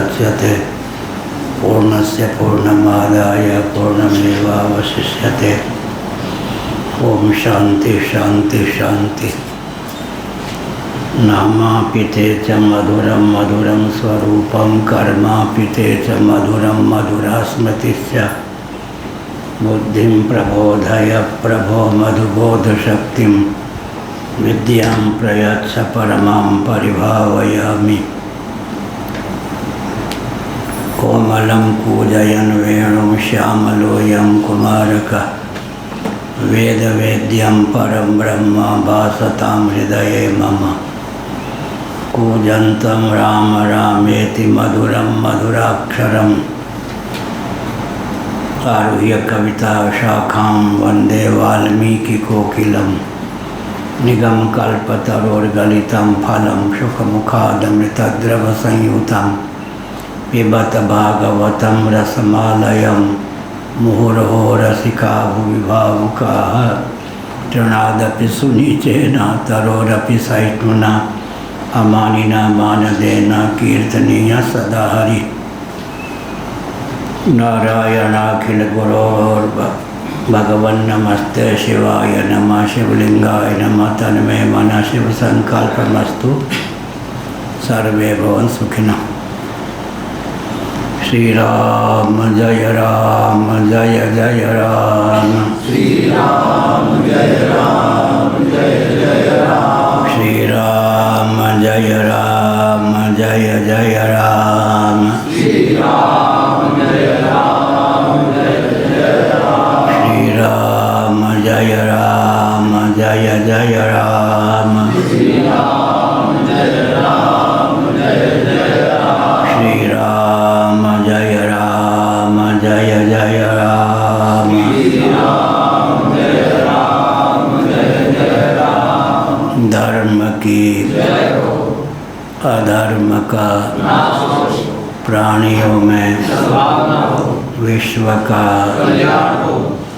मुदच्यते पूर्णस्य पूर्णमादाय पूर्णमेवावशिष्यते। ओम शांति शांति शांति। नामापिते च मधुरं मधुरं स्वरूपं कर्मापिते च मधुरं मधुरा स्मृतिश्च। बुद्धिं प्रबोधय प्रभो मधुबोधशक्तिं विद्यां प्रयच्छ परमां परिभावयामि। कोमलं कूजयन् वेणुं श्यामलोऽयं कुमारकः वेदवेद्यं परं ब्रह्म भासतां हृदये मम। कूजन्तं राम रामेति मधुरं मधुराक्षरम् आरुह्य कविता शाखां वन्दे वाल्मीकिकोकिलं। निगमकल्पतरोर्गलितं फलं शुकमुखादमृतद्रवसंयुतं पिबत भागवतं रसमालयं। मुहुर्हो रसिका भुवि भावुकाः तृणादपि सुनिचेन तरोरपि सहिष्णुना अमानिना मानदेन कीर्तनीय सदा हरि। नारायणाखिलगुरोर्भगवन्नमस्ते शिवाय नमः। शिवलिंगाय नमः। तन्मे मनः शिवसङ्कल्पमस्तु। सर्वे भवन्तु सुखिनः। श्री राम जय राम जय जय राम। श्री राम जय राम जय जय राम। श्री राम जय राम जय जय राम। श्री राम जय राम जय जय राम। श्री राम जय राम जय जय राम। श्री राम जय राम जय जय राम। श्री राम जय राम जय जय राम। श्री राम जय राम जय जय राम। धर्म की जय हो, अधर्म का नाश हो, प्राणियों में सद्भावना हो, विश्व का कल्याण हो,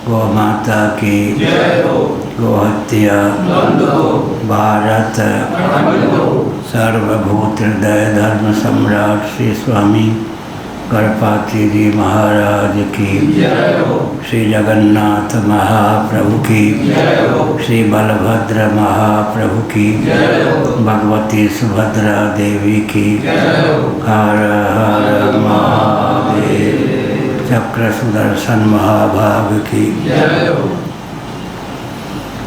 गौ माता की जय हो, गोहत्या बंद हो, भारत अखंड हो। सर्वभूत हृदय धर्म सम्राट श्री स्वामी गणपति जी महाराज की जय हो, श्री जगन्नाथ महाप्रभु की जय हो, श्री बलभद्र महाप्रभु की जय हो, भगवती सुभद्रा देवी की जय हो। हर हर महादेव। चक्र सुदर्शन महाभाग की जय हो।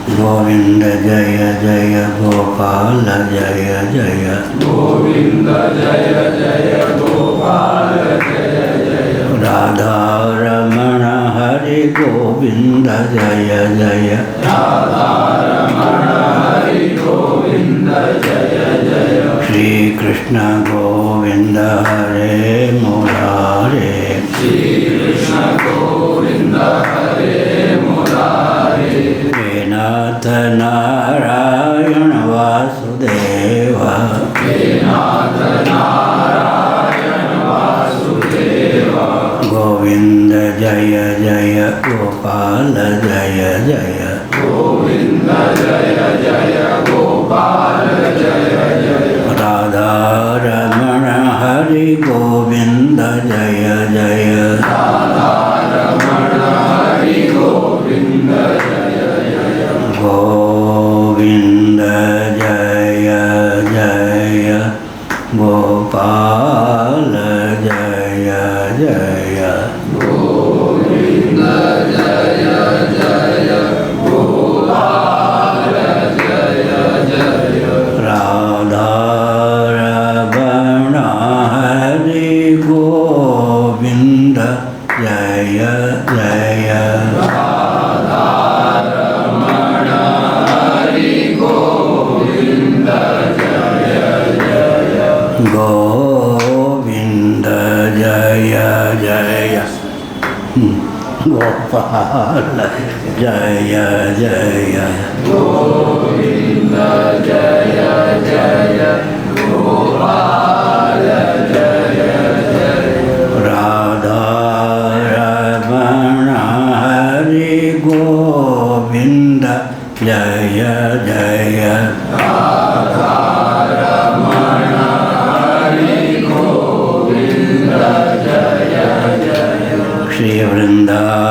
गोविंद जय जय गोपाल जय जय। गोविंद जय जय गोपाल जय जय। राधा रमण हरि गोविंद जय जय। राधा रमण हरि गोविंद जय जय। श्री कृष्ण गोविंद हरे मुरारे। श्री कृष्ण गोविंद हरे मुरारे। हे नाथ नारायण वासुदेव। हे नाथ नारायण वासुदेव। गोविंद जय जय गोपाल जय जय। गोविंद जय जय गोपाल जय जय। राधा रमण हरि गोविंद जय जय। राधा रमण हरि गोविंद जय जय। गोविंद जय जय गोपाल जय जय। गोविंद जय जय गोपाल जय जय। राधा रमण हरि गोविंद जय जय। राधा रमण हरि गोविंद जय जय। गोविंद जय जय गोपाल जय जय। गोविंद जय जय गोपाल जय जय। राधा रमण हरि गोविंद जय जय। राधा रमण हरि गोविंद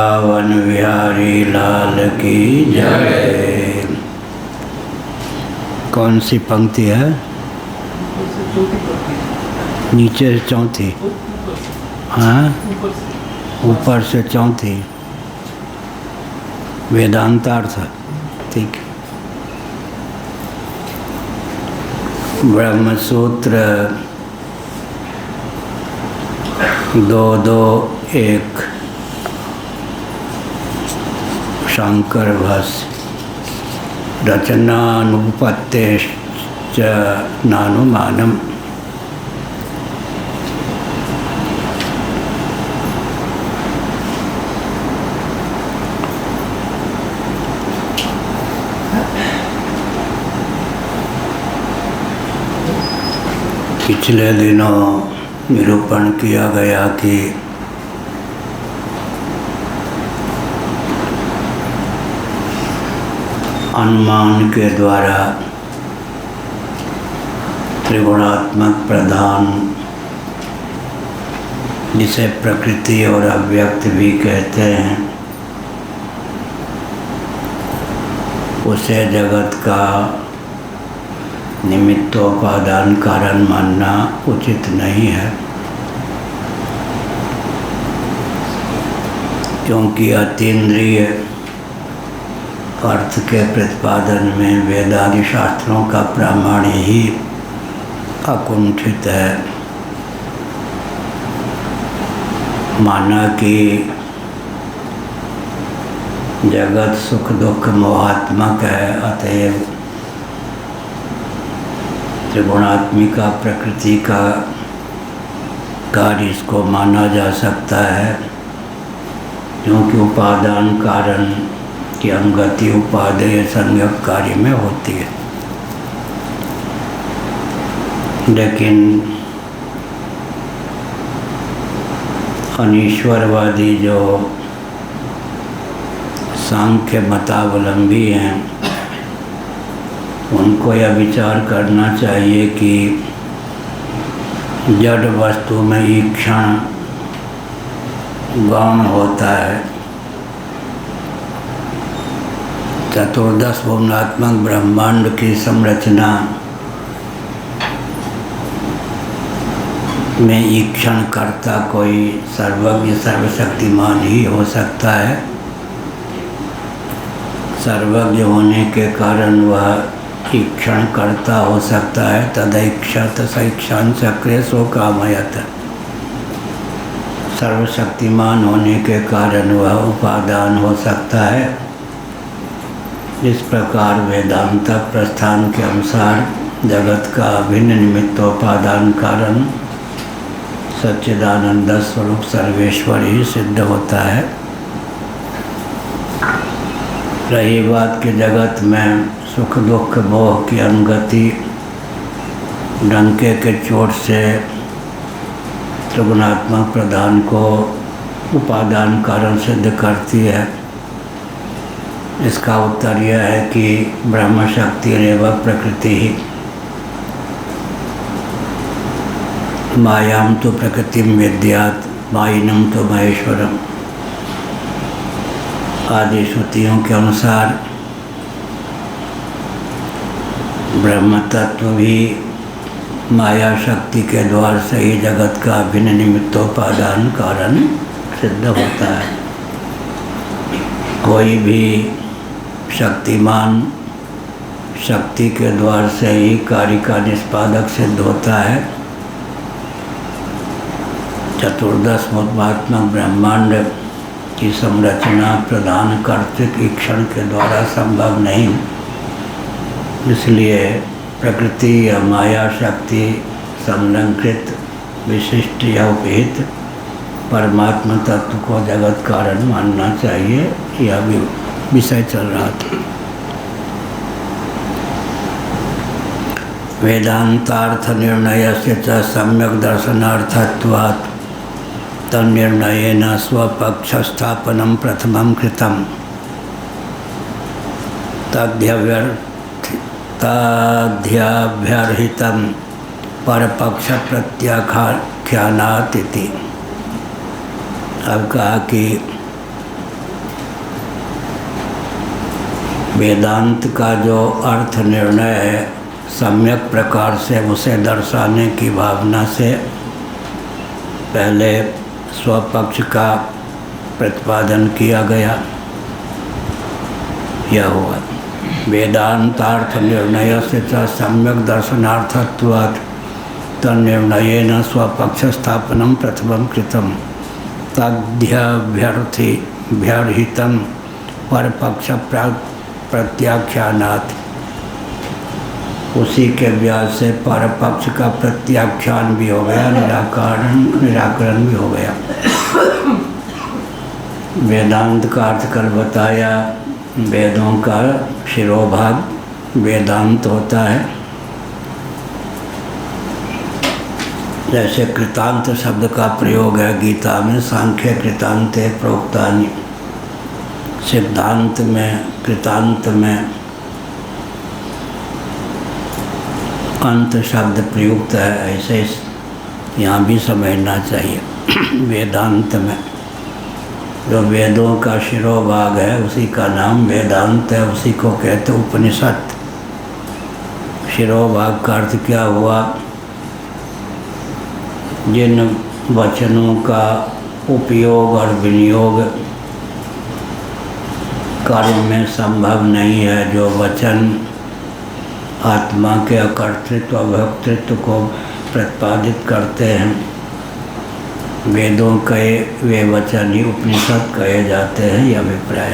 वृंदावन बिहारी लाल की जय। कौन सी पंक्ति है? नीचे से चौथी। हाँ, ऊपर से चौथी। वेदांतार्थ। ठीक। ब्रह्मसूत्र 221 शंकर भाष्य। रचनानुपत्तेश्च नानुमानम्। पिछले दिनों निरूपण किया गया कि अनुमान के द्वारा त्रिगुणात्मक प्रधान, जिसे प्रकृति और अव्यक्त भी कहते हैं, उसे जगत का निमित्तोपादान कारण मानना उचित नहीं है, क्योंकि अतीन्द्रिय अर्थ के प्रतिपादन में वेदादि शास्त्रों का प्रामाण्य ही अकुंठित है। माना कि जगत सुख दुख मोहात्मक है, अतएव त्रिगुणात्मिका प्रकृति का कार्य इसको माना जा सकता है, क्योंकि उपादान कारण की अंगति उपादेय संज्ञक कार्य में होती है। लेकिन अनीश्वरवादी जो सांख्य मतावलंबी हैं, उनको यह विचार करना चाहिए कि जड़ वस्तु में ईक्षण गौण होता है। चतुर्दश भुवनात्मक ब्रह्मांड की संरचना में ईक्षण करता कोई सर्वज्ञ सर्वशक्तिमान ही हो सकता है। सर्वज्ञ होने के कारण वह ईक्षण करता हो सकता है। तदैक्षत सैक्षान चक्रे सो कामयत। सर्वशक्तिमान होने के कारण वह उपादान हो सकता है। इस प्रकार वेदांत प्रस्थान के अनुसार जगत का अभिन्न निमित्तोपादान कारण सच्चिदानंद स्वरूप सर्वेश्वर ही सिद्ध होता है। रही बात कि जगत में सुख दुख मोह की अंगति डंके के चोट से त्रिगुणात्मक प्रधान को उपादान कारण सिद्ध करती है, इसका उत्तर यह है कि ब्रह्म शक्ति रेव प्रकृति ही। मायाम तो प्रकृतिम विद्यात् मायिनम तो महेश्वरम आदि श्रुतियों के अनुसार ब्रह्म तत्व भी माया शक्ति के द्वार से ही जगत का अभिन्न निमित्तोपादान कारण सिद्ध होता है। कोई भी शक्तिमान शक्ति के द्वार से ही कार्य का निष्पादक सिद्ध होता है। चतुर्दश भुवनात्मक ब्रह्मांड की संरचना प्रधान कर्तृक ईक्षण के द्वारा संभव नहीं, इसलिए प्रकृति या माया शक्ति संलंकृत विशिष्ट या उपहित परमात्मा तत्व को जगत कारण मानना चाहिए। यह भी विषय चल रहा था। वेदांतार्थ निर्णय से च सम्यक दर्शनार्थत्वात् तन्निर्णयेन स्वपक्षस्थापनं प्रथमं कृतं तद्याभ्यर्हितं परपक्ष प्रत्याख्यानात् इति। अब कहा कि वेदांत का जो अर्थ निर्णय है सम्यक प्रकार से उसे दर्शाने की भावना से पहले स्वपक्ष का प्रतिपादन किया गया। यह हुआ वेदांतार्थ निर्णय से च सम्यक दर्शनार्थत्वात् तन्निर्णयेन स्वपक्ष स्थापनम प्रथमं कृतम तद्भ्यर्थितं परपक्ष प्रत्याख्यानात्। उसी के व्यास से परपक्ष का प्रत्याख्यान भी हो गया, निराकरण भी हो गया। वेदांत का अर्थ कल बताया, वेदों का शिरोभाग वेदांत होता है। जैसे कृतांत शब्द का प्रयोग है गीता में, सांख्य कृतांते प्रोक्तानि, सिद्धांत में कृतांत में अंत शब्द प्रयुक्त है, ऐसे यहाँ भी समझना चाहिए। वेदांत में जो वेदों का शिरोभाग है उसी का नाम वेदांत है, उसी को कहते उपनिषद। शिरोभाग का अर्थ क्या हुआ? जिन वचनों का उपयोग और विनियोग कर्म में संभव नहीं है, जो वचन आत्मा के अकर्तृत्व अभोक्तृत्व को प्रतिपादित करते हैं, वेदों के वे वचन ही उपनिषद कहे जाते हैं। यह अभिप्राय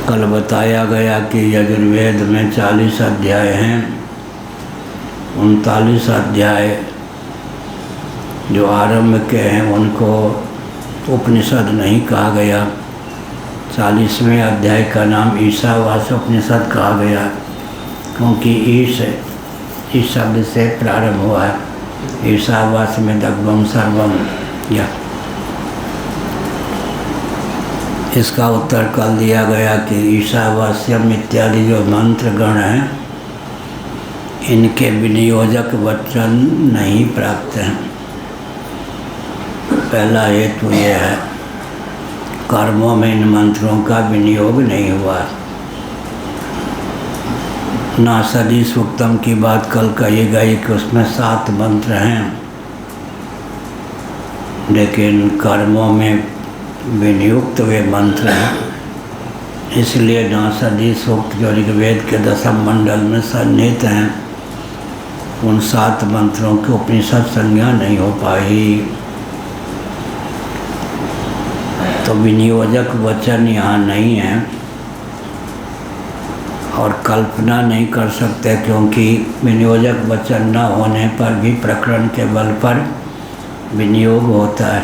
कल बताया गया कि यजुर्वेद में 40 अध्याय हैं। 39 अध्याय जो आरंभ के हैं उनको उपनिषद नहीं कहा गया। 40वें अध्याय का नाम ईशावास उपनिषद कहा गया, क्योंकि इस शब्द से प्रारंभ हुआ है। ईशावास में दग्भम सर्वम। या इसका उत्तर कल दिया गया कि ईशावास्यम इत्यादि जो मंत्र गण हैं इनके विनियोजक वचन नहीं प्राप्त हैं। पहला हेतु यह है, कर्मों में इन मंत्रों का विनियोग नहीं हुआ। नासदी सूक्तम की बात कल कही गई कि उसमें 7 मंत्र हैं, लेकिन कर्मों में विनियुक्त वे मंत्र हैं। इसलिए नासदी सूक्त जो ऋग्वेद के 10वें मंडल में सन्निहित हैं, उन 7 मंत्रों की उपनिषद संज्ञा नहीं हो पाई। तो विनियोजक वचन यहाँ नहीं है और कल्पना नहीं कर सकते, क्योंकि विनियोजक वचन न होने पर भी प्रकरण के बल पर विनियोग होता है।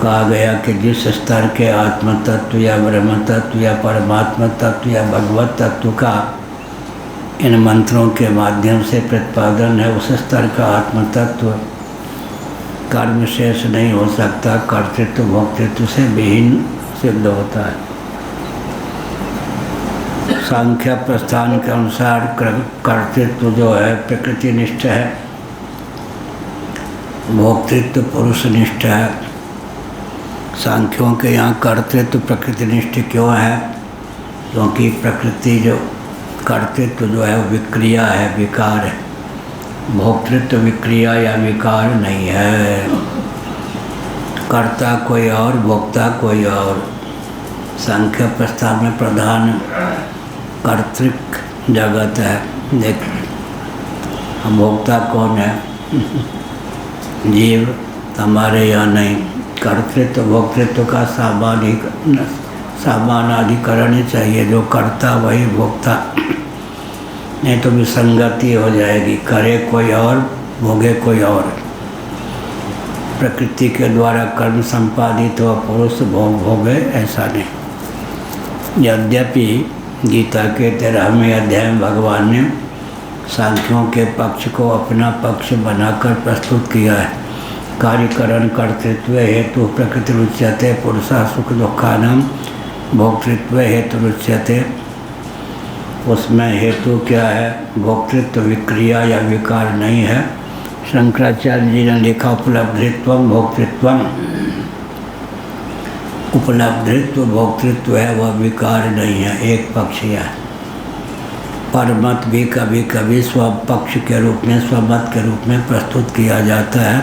कहा गया कि जिस स्तर के आत्म तत्व या ब्रह्म तत्व या परमात्मा तत्व या भगवत तत्व का इन मंत्रों के माध्यम से प्रतिपादन है, उस स्तर का आत्म तत्व कर्म शेष नहीं हो सकता, कर्तृत्व भोक्तृत्व से विहीन सिद्ध होता है। सांख्य प्रस्थान के अनुसार कर्तृत्व जो है प्रकृतिनिष्ठ है, भोक्तृत्व पुरुषनिष्ठ है। सांख्यों के यहाँ कर्तृत्व प्रकृतिनिष्ठ क्यों है? क्योंकि प्रकृति जो कर्तृत्व जो है वो विक्रिया है, विकार है। भोक्तृत्व विक्रिया या विकार नहीं है। कर्ता कोई और, भोक्ता कोई और। सांख्य प्रस्ताव में प्रधान कर्तृक जगत है, लेकिन भोक्ता कौन है? जीव। हमारे यहाँ नहीं। कर्तृत्व भोक्तृत्व का समानाधिकरण ही चाहिए, जो कर्ता वही भोक्ता, नहीं तो विसंगति हो जाएगी। करे कोई और, भोगे कोई और। प्रकृति के द्वारा कर्म संपादित हो, पुरुष भोग भोगे, ऐसा नहीं। यद्यपि गीता के 13वें अध्याय में भगवान ने सांख्यों के पक्ष को अपना पक्ष बनाकर प्रस्तुत किया है। कार्यकरण कर्तृत्व हेतु प्रकृति रुच्यते, पुरुषा सुख दुखानां भोक्तृत्व हेतु रुच्यते। उसमें हेतु क्या है? भोक्तृत्व विक्रिया या विकार नहीं है। शंकराचार्य जी ने लिखा उपलब्धित्वम भोक्तृत्वम। उपलब्धित्व भोक्तृत्व है वह विकार नहीं है, एक पक्षीय है। परमत भी कभी कभी स्वपक्ष के रूप में, स्वमत के रूप में प्रस्तुत किया जाता है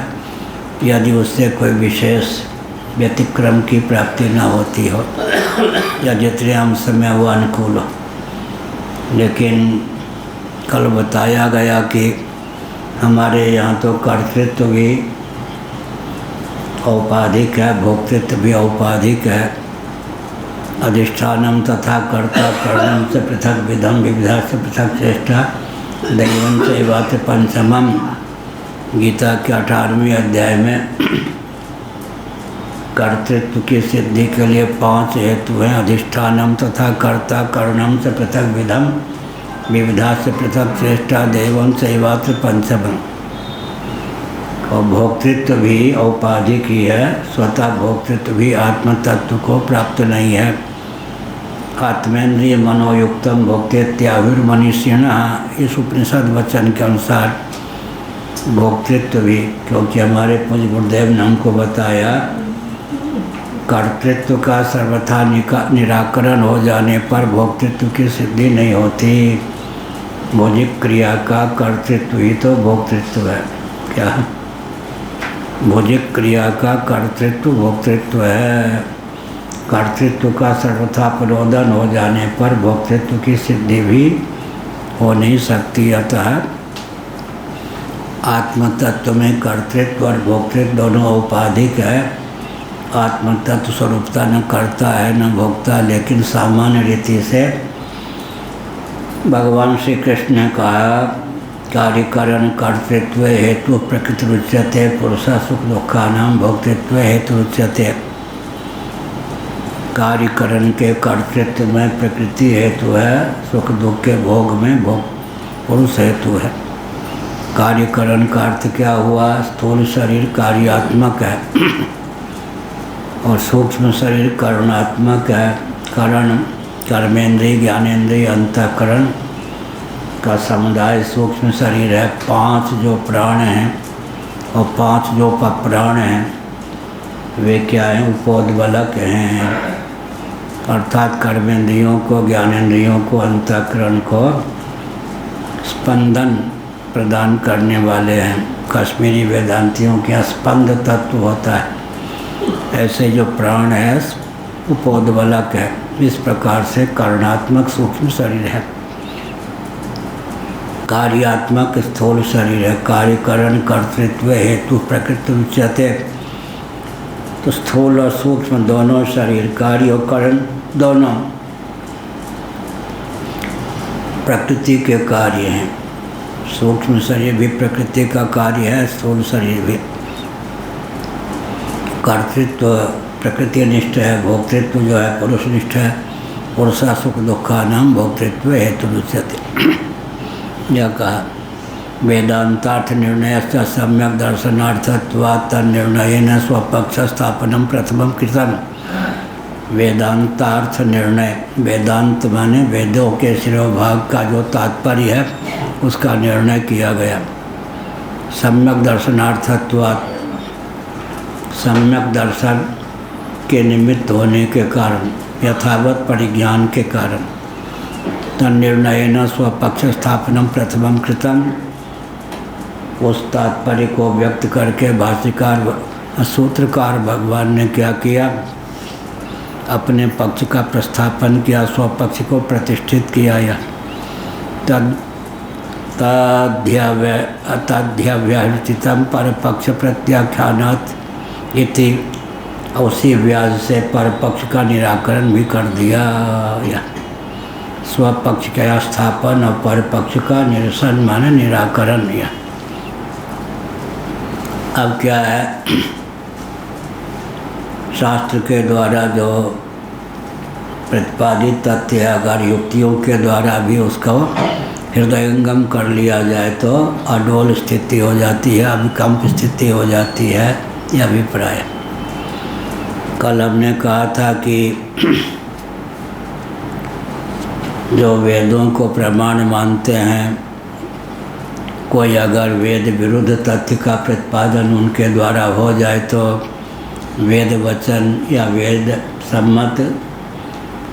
यदि उससे कोई विशेष व्यतिक्रम की प्राप्ति न होती हो या जितने अंश में वो अनुकूल हो। लेकिन कल बताया गया कि हमारे यहाँ तो कर्तृत्व भी औपाधिक है, भोक्तृत्व भी औपाधिक है। अधिष्ठानम तथा कर्ता कर्णम से पृथक विधम विविधा से पृथक चेष्टा दैवं चैवात पंचमम। गीता के 18वें अध्याय में कर्तृत्व की सिद्धि के लिए 5 हेतु हैं। अधिष्ठानम तथा कर्ता कर्णम से पृथक विधम विविधा से पृथक चेष्टा दैवं चैवात पंचमम। और भोक्तृत्व भी औपाधिक ही है, स्वतः भोक्तृत्व भी आत्म तत्व को प्राप्त नहीं है। आत्मेन्द्रिय मनोयुक्तम भोक्तेत्याहुर्मनीषिण, इस उपनिषद वचन के अनुसार भोक्तृत्व भी, क्योंकि हमारे पूज्य गुरुदेव ने हमको बताया कर्तृत्व का सर्वथा निराकरण हो जाने पर भोक्तृत्व की सिद्धि नहीं होती। भौतिक क्रिया का कर्तृत्व ही तो भोक्तृत्व है। क्या भौतिक क्रिया का कर्तृत्व भोक्तृत्व है। कर्तृत्व का सर्वथा प्ररोधन हो जाने पर भोक्तृत्व की सिद्धि भी हो नहीं सकती। अतः आत्मतत्व में कर्तृत्व और भोक्तृत्व दोनों औपाधिक है। आत्मतत्व स्वरूपता न कर्ता है न भोक्ता, लेकिन सामान्य रीति से भगवान श्री कृष्ण ने कहा कार्यकरण कर्तृत्व हेतु प्रकृति रुच्यते पुरुषा सुख दुखानां भोक्तृत्व हेतु रुच्यते। कार्यकरण के कर्तृत्व में प्रकृति हेतु है, सुख दुख के भोग में पुरुष हेतु है। कार्यकरण का अर्थ क्या हुआ? स्थूल शरीर कार्यात्मक है और सूक्ष्म शरीर करणात्मक है। करण कर्मेंद्रिय ज्ञानेंद्रिय अंतःकरण का समुदाय सूक्ष्म शरीर है। 5 जो प्राण हैं और 5 जो प्राण हैं वे क्या हैं? उपोद्बलक हैं, अर्थात कर्मेंद्रियों को, ज्ञानेंद्रियों को, अंतःकरण को स्पंदन प्रदान करने वाले हैं। कश्मीरी वेदांतियों के यहाँ स्पंद तत्व होता है, ऐसे जो प्राण है उपोद्बलक है। इस प्रकार से कर्णात्मक सूक्ष्म शरीर है, कार्यात्मक स्थूल शरीर है। कार्यकरण कर्तृत्व हेतु प्रकृति उच्यते, तो स्थूल और सूक्ष्म दोनों शरीर, कार्य और करण दोनों प्रकृति के कार्य हैं। सूक्ष्म शरीर भी प्रकृति का कार्य है, स्थूल शरीर भी। कर्तृत्व प्रकृति निष्ठ है, भोक्तृत्व जो है पुरुष निष्ठ है। पुरुषा सुख दुखानां भोक्तृत्व हेतु उच्यते। यह कहा वेदांतार्थ निर्णय से सम्यक दर्शनार्थत्वात् तन्निर्णयेन स्वपक्ष स्थापनम प्रथमम कृतम। वेदांतार्थ निर्णय, वेदांत माने वेदों के शिरोभाग का जो तात्पर्य है उसका निर्णय किया गया। सम्यक दर्शनार्थत्वात्, सम्यक दर्शन के निमित्त होने के कारण, यथावत परिज्ञान के कारण, तन्निर्णयेन स्वपक्ष स्थापनम प्रथमम कृतम, उस तात्पर्य को व्यक्त करके भाष्यकार सूत्रकार भगवान ने क्या किया? अपने पक्ष का प्रस्थापन किया, स्वपक्ष को प्रतिष्ठित किया। या तद्ध्यव्यवस्थितम परपक्ष प्रत्याख्यानात् इति, उसी व्याज से परपक्ष का निराकरण भी कर दिया। या स्वपक्ष का स्थापन और परपक्ष का निरसन माने निराकरण। या अब क्या है, शास्त्र के द्वारा जो प्रतिपादित तथ्य है, अगर युक्तियों के द्वारा भी उसको हृदयंगम कर लिया जाए तो अडोल स्थिति हो जाती है, अभिकंप स्थिति हो जाती है। यह अभिप्राय कल हमने कहा था कि जो वेदों को प्रमाण मानते हैं, कोई अगर वेद विरुद्ध तथ्य का प्रतिपादन उनके द्वारा हो जाए तो वेद वचन या वेद सम्मत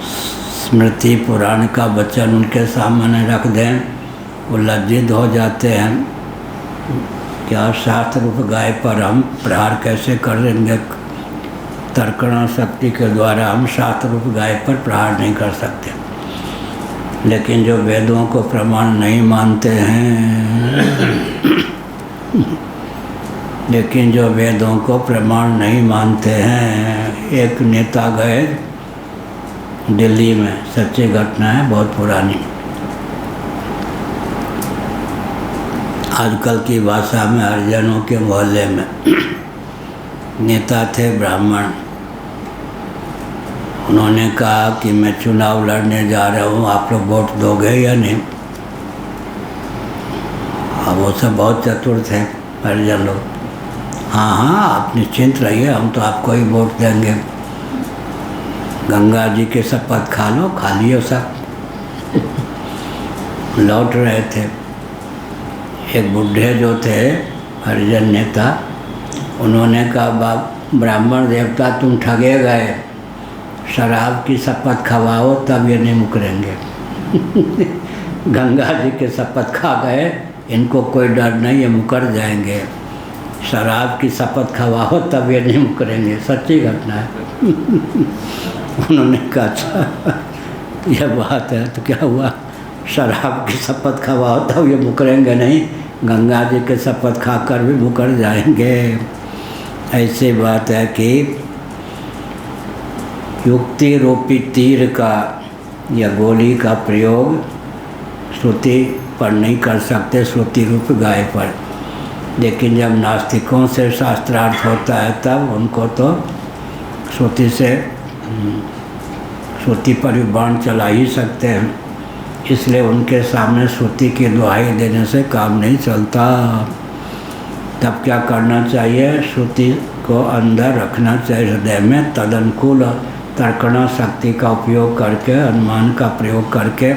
स्मृति पुराण का वचन उनके सामने रख दें, वो लज्जित हो जाते हैं। क्या शास्त्र रूप गाय पर हम प्रहार कैसे कर लेंगे? तर्कणा शक्ति के द्वारा हम शास्त्र रूप गाय पर प्रहार नहीं कर सकते। लेकिन जो वेदों को प्रमाण नहीं मानते हैं, एक नेता गए दिल्ली में, सच्ची घटना है, बहुत पुरानी, आजकल की भाषा में हरिजनों के मोहल्ले में। नेता थे ब्राह्मण। उन्होंने कहा कि मैं चुनाव लड़ने जा रहा हूँ, आप लोग वोट दोगे या नहीं? अब वो सब बहुत चतुर थे हरिजन लोग। हाँ, आप निश्चिंत रहिए, हम तो आपको ही वोट देंगे। गंगा जी के शपथ खा लो, खा लियो सब। लौट रहे थे, एक बुढ़े जो थे हरिजन नेता, उन्होंने कहा ब्राह्मण देवता तुम ठगे गए, शराब की शपथ खवाओ तब ये नहीं मुकरेंगे। गंगा जी के शपथ खा गए, इनको कोई डर नहीं, ये मुकर जाएंगे। शराब की शपथ खवाओ तब ये नहीं मुकरेंगे, सच्ची घटना है। उन्होंने कहा अच्छा यह बात है, तो क्या हुआ? शराब की शपथ खवाओ तब ये मुकरेंगे नहीं, गंगा जी के शपथ खाकर भी मुकर जाएंगे। ऐसी बात है कि युक्ति रूपी तीर का या गोली का प्रयोग श्रुति पर नहीं कर सकते, श्रुति रूप गाय पर। लेकिन जब नास्तिकों से शास्त्रार्थ होता है तब उनको तो श्रुति पर भी बाण चला ही सकते हैं। इसलिए उनके सामने श्रुति की दुहाई देने से काम नहीं चलता। तब क्या करना चाहिए? श्रुति को अंदर रखना चाहिए हृदय में, तदनुकूल तर्कणा शक्ति का उपयोग करके, अनुमान का प्रयोग करके,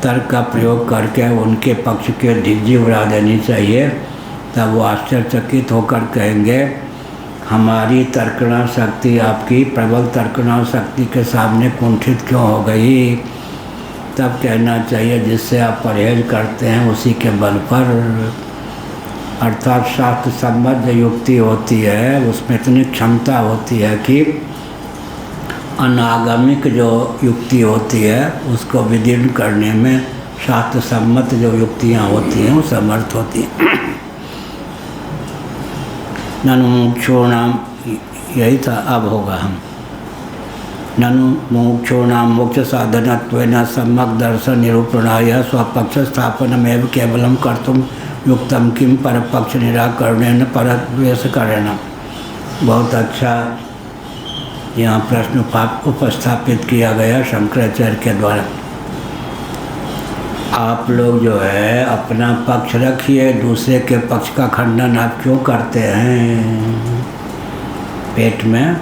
तर्क का प्रयोग करके उनके पक्ष के ढिज्जी उड़ा देनी चाहिए। तब वो आश्चर्यचकित होकर कहेंगे हमारी तर्कणा शक्ति आपकी प्रबल तर्कणा शक्ति के सामने कुंठित क्यों हो गई? तब कहना चाहिए जिससे आप परहेज करते हैं उसी के बल पर, अर्थात शास्त्र सम्मत जो युक्ति होती है उसमें इतनी क्षमता होती है कि अनागमिक जो युक्ति होती है उसको विदीर्ण करने में शास्त्र सम्मत जो युक्तियाँ होती हैं वो समर्थ होती हैं। ननु मुमुक्षूणाम, यही था, अब होगा हम। ननु मुमुक्षूणाम मोक्ष साधनत्वेन सम्यक् दर्शन निरूपणाय स्वपक्ष स्थापनमेव केवलं कर्तुं युक्तम किम परपक्ष निराकरणेन परद्वेषकरेण। बहुत अच्छा यहाँ प्रश्न उपस्थापित किया गया शंकराचार्य के द्वारा। आप लोग जो है अपना पक्ष रखिए, दूसरे के पक्ष का खंडन आप क्यों करते हैं? पेट में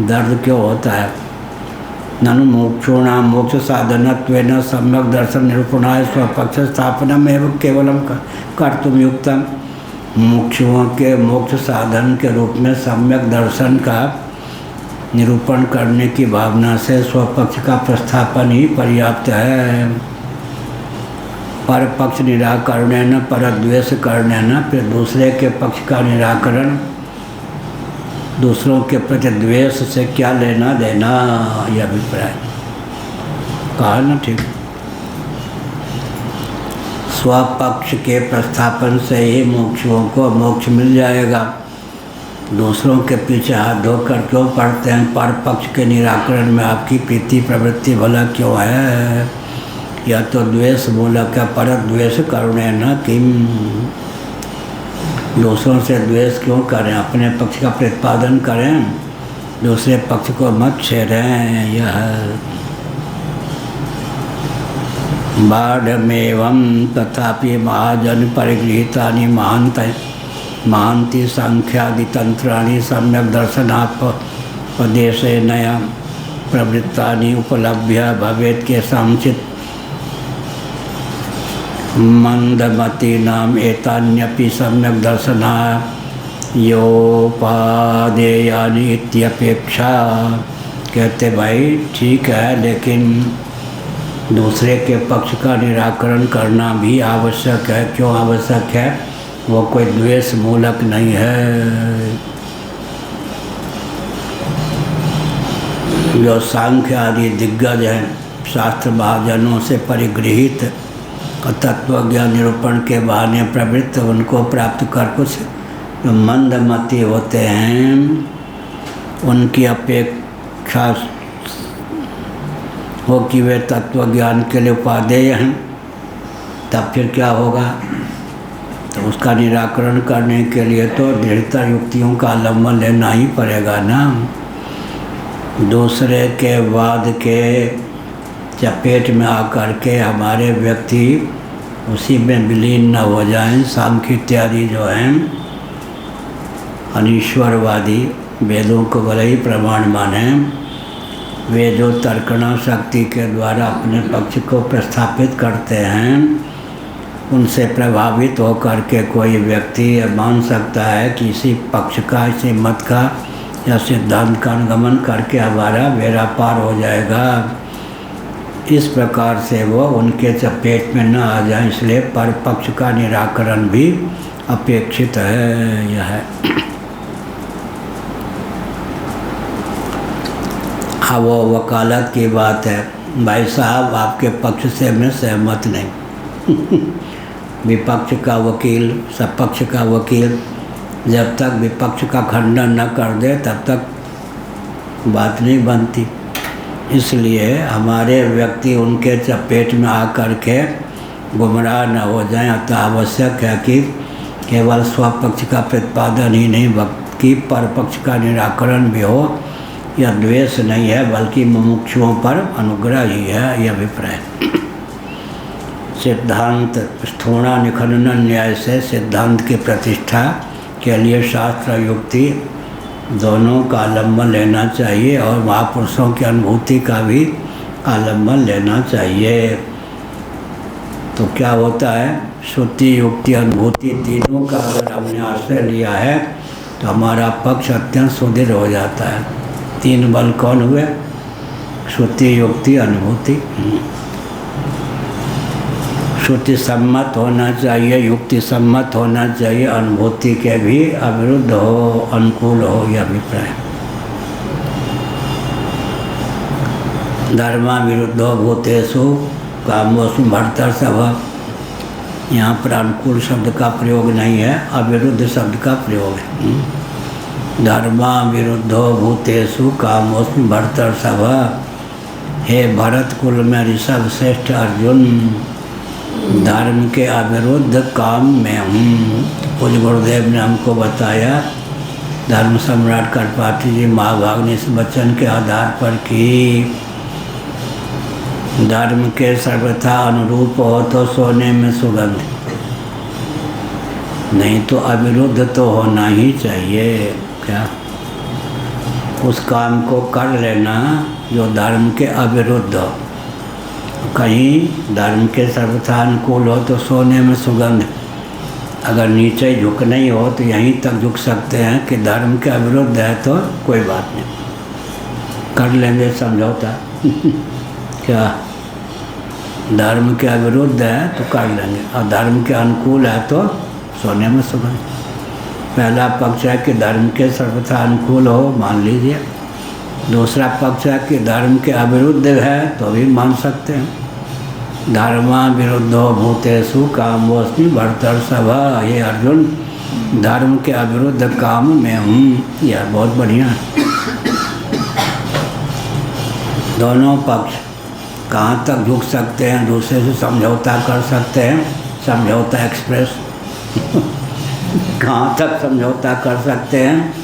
दर्द क्यों होता है? ननु मोक्षूणाम मोक्ष साधनत्वेन सम्यक् दर्शन निरूपणाय स्वपक्ष स्थापनम एवं केवलम कर्तुम युक्तम। मुमुक्षुओं के मोक्ष साधन के रूप में सम्यक दर्शन का निरूपण करने की भावना से स्वपक्ष का प्रस्थापन ही पर्याप्त है। पर पक्ष निराकरण परद्वेष करने न, फिर दूसरे के पक्ष का निराकरण, दूसरों के प्रति द्वेष से क्या लेना देना, यह अभिप्राय कहा ना ठीक। स्वपक्ष के प्रस्थापन से ही मोक्षों को मोक्ष मिल जाएगा। दूसरों के पीछे हाथ धोकर क्यों पड़ते हैं? पर पक्ष के निराकरण में आपकी प्रीति प्रवृत्ति भला क्यों है? या तो द्वेष मूलक है, पर द्वेष करुणे न किम। दूसरों से द्वेष क्यों करें? अपने पक्ष का प्रतिपादन करें, दूसरे पक्ष को मत छेड़ें। यह बाढ़मेवं तथापि महाजन परिगृहीतानि महांति सांख्यादि तंत्राणि सम्यक दर्शनापदेशे नया प्रवृत्तानि उपलभ्य भवेत् के समुचित मंदमतीनाम एतान्यपि सम्यक दर्शना योपादेयानि इत्यपेक्षा। कहते भाई ठीक है, लेकिन दूसरे के पक्ष का निराकरण करना भी आवश्यक है। क्यों आवश्यक है? वो कोई द्वेष मूलक नहीं है। जो सांख्य आदि दिग्गज हैं, शास्त्र महाजनों से परिगृहित तत्वज्ञान निरूपण के बहाने प्रवृत्त, उनको प्राप्त कर कुछ जो मंदमती होते हैं, उनकी अपेक्षा हो कि वे तत्वज्ञान के लिए उपादेय हैं, तब फिर क्या होगा? तो उसका निराकरण करने के लिए तो दृढ़ता युक्तियों का अवलंबन लेना ही पड़ेगा ना। दूसरे के वाद के चपेट में आकर के हमारे व्यक्ति उसी में विलीन न हो जाएं। सांख्य इत्यादि जो हैं अनीश्वरवादी, वेदों को भले ही प्रमाण माने, वे जो तर्कणा शक्ति के द्वारा अपने पक्ष को प्रस्थापित करते हैं, उनसे प्रभावित होकर के कोई व्यक्ति मान सकता है कि इसी पक्ष का, इसी मत का या सिद्धांत का अनुगमन करके हमारा बेड़ा पार हो जाएगा। इस प्रकार से वो उनके चपेट में न आ जाए, इसलिए परपक्ष का निराकरण भी अपेक्षित है। यह है। हाँ, वो वकालत की बात है। भाई साहब, आपके पक्ष से मैं सहमत नहीं। विपक्ष का वकील, सपक्ष का वकील जब तक विपक्ष का खंडन न कर दे तब तक बात नहीं बनती। इसलिए हमारे व्यक्ति उनके चपेट में आकर के गुमराह न हो जाएं। अतः आवश्यक है कि केवल स्वपक्ष का प्रतिपादन ही नहीं, बल्कि परपक्ष का निराकरण भी हो। यह द्वेष नहीं है, बल्कि मुमुक्षुओं पर अनुग्रह ही है। यह अभिप्राय। सिद्धांत स्थूणा निखनन न्याय से सिद्धांत की प्रतिष्ठा के लिए शास्त्र युक्ति दोनों का आलम्बन लेना चाहिए और महापुरुषों की अनुभूति का भी आलम्बन लेना चाहिए। तो क्या होता है? श्रुति युक्ति अनुभूति तीनों का अगर हमने आश्रय लिया है तो हमारा पक्ष अत्यंत सुदृढ़ हो जाता है। तीन बल कौन हुए? श्रुति युक्ति अनुभूति। श्रुति सम्मत होना चाहिए, युक्ति सम्मत होना चाहिए, अनुभूति के भी अविरुद्ध हो, अनुकूल हो। यह अभिप्राय। धर्मा विरुद्धो भूतेषु कामोषु भर्तर्षभ। यहाँ पर अनुकूल शब्द का प्रयोग नहीं है, अविरुद्ध शब्द का प्रयोग है। धर्मा विरुद्धो भूतेषु कामोषु भर्तर्षभ। हे भरत कुल में ऋषभ श्रेष्ठ अर्जुन, धर्म के अविरुद्ध काम में हूँ। पूज्य गुरुदेव ने हमको बताया, धर्म सम्राट करपाटी जी महाभाग ने इस वचन के आधार पर कि धर्म के सर्वथा अनुरूप हो तो सोने में सुगंध, नहीं तो अविरुद्ध तो होना ही चाहिए। क्या? उस काम को कर लेना जो धर्म के अविरुद्ध हो। कहीं धर्म के सर्वथा अनुकूल हो तो सोने में सुगंध। अगर नीचे झुक नहीं हो तो यहीं तक झुक सकते हैं कि धर्म के अविरुद्ध है तो कोई बात नहीं, कर लेंगे समझौता। क्या? धर्म के अविरुद्ध है तो कर लेंगे, और धर्म के अनुकूल है तो सोने में सुगंध। पहला पक्ष है कि धर्म के सर्वथा अनुकूल हो, मान लीजिए। दूसरा पक्ष है कि धर्म के अविरुद्ध है तो भी मान सकते हैं। धर्मा विरुद्धो भूतेषु कामोऽस्मि भर्तर्षभ। ये अर्जुन, धर्म के अविरुद्ध काम में हूँ। यह बहुत बढ़िया है। दोनों पक्ष कहाँ तक झुक सकते हैं, दूसरे से समझौता कर सकते हैं। समझौता एक्सप्रेस। कहाँ तक समझौता कर सकते हैं?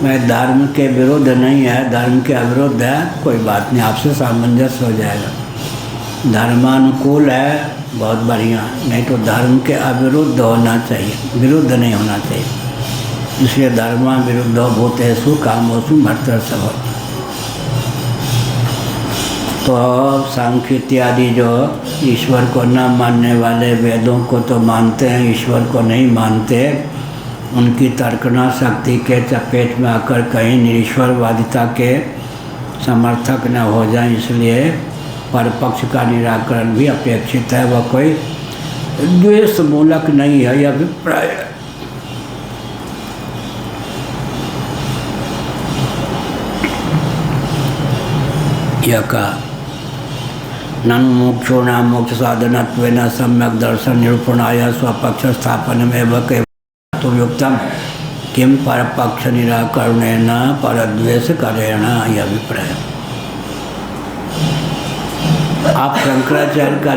मैं धर्म के विरुद्ध नहीं है, धर्म के अविरुद्ध है, कोई बात नहीं, आपसे सामंजस्य हो जाएगा। धर्मानुकूल है, बहुत बढ़िया, नहीं तो धर्म के अविरुद्ध होना चाहिए, विरुद्ध नहीं होना चाहिए। इसलिए धर्मा विरुद्धो भूतेषु कामोषु भर्तर्षभ। तो सांख्य इत्यादि जो ईश्वर को न मानने वाले वेदों को तो मानते हैं, ईश्वर को नहीं मानते, उनकी तर्कना शक्ति के चपेट में आकर कहीं निरीश्वरवादिता के समर्थक न हो जाएं, इसलिए परपक्ष का निराकरण भी अपेक्षित है। वह कोई द्वेष मूलक नहीं है, यह अभिप्राय है। यह कहा ननु मोक्षोणां मोक्ष साधनत्वेन सम्यक दर्शन निरूपणाय स्वपक्ष स्थापनमेव केवलं युक्तम किम परपक्ष निराकरणेन परद्वेष करेण, यह अभिप्राय। आप शंकराचार्य का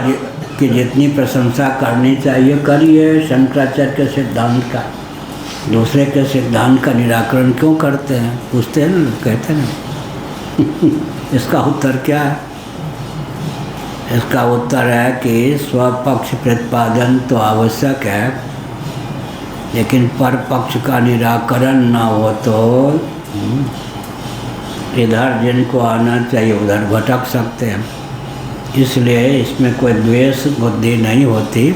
की जितनी प्रशंसा करनी चाहिए करिए, शंकराचार्य के सिद्धांत का। दूसरे के सिद्धांत का निराकरण क्यों करते हैं? पूछते हैं ना, कहते हैं ना। इसका उत्तर क्या है? इसका उत्तर है कि स्वपक्ष प्रतिपादन तो आवश्यक है, लेकिन परपक्ष का निराकरण न हो तो इधर जिनको आना चाहिए उधर भटक सकते हैं। इसलिए इसमें कोई द्वेष बुद्धि नहीं होती।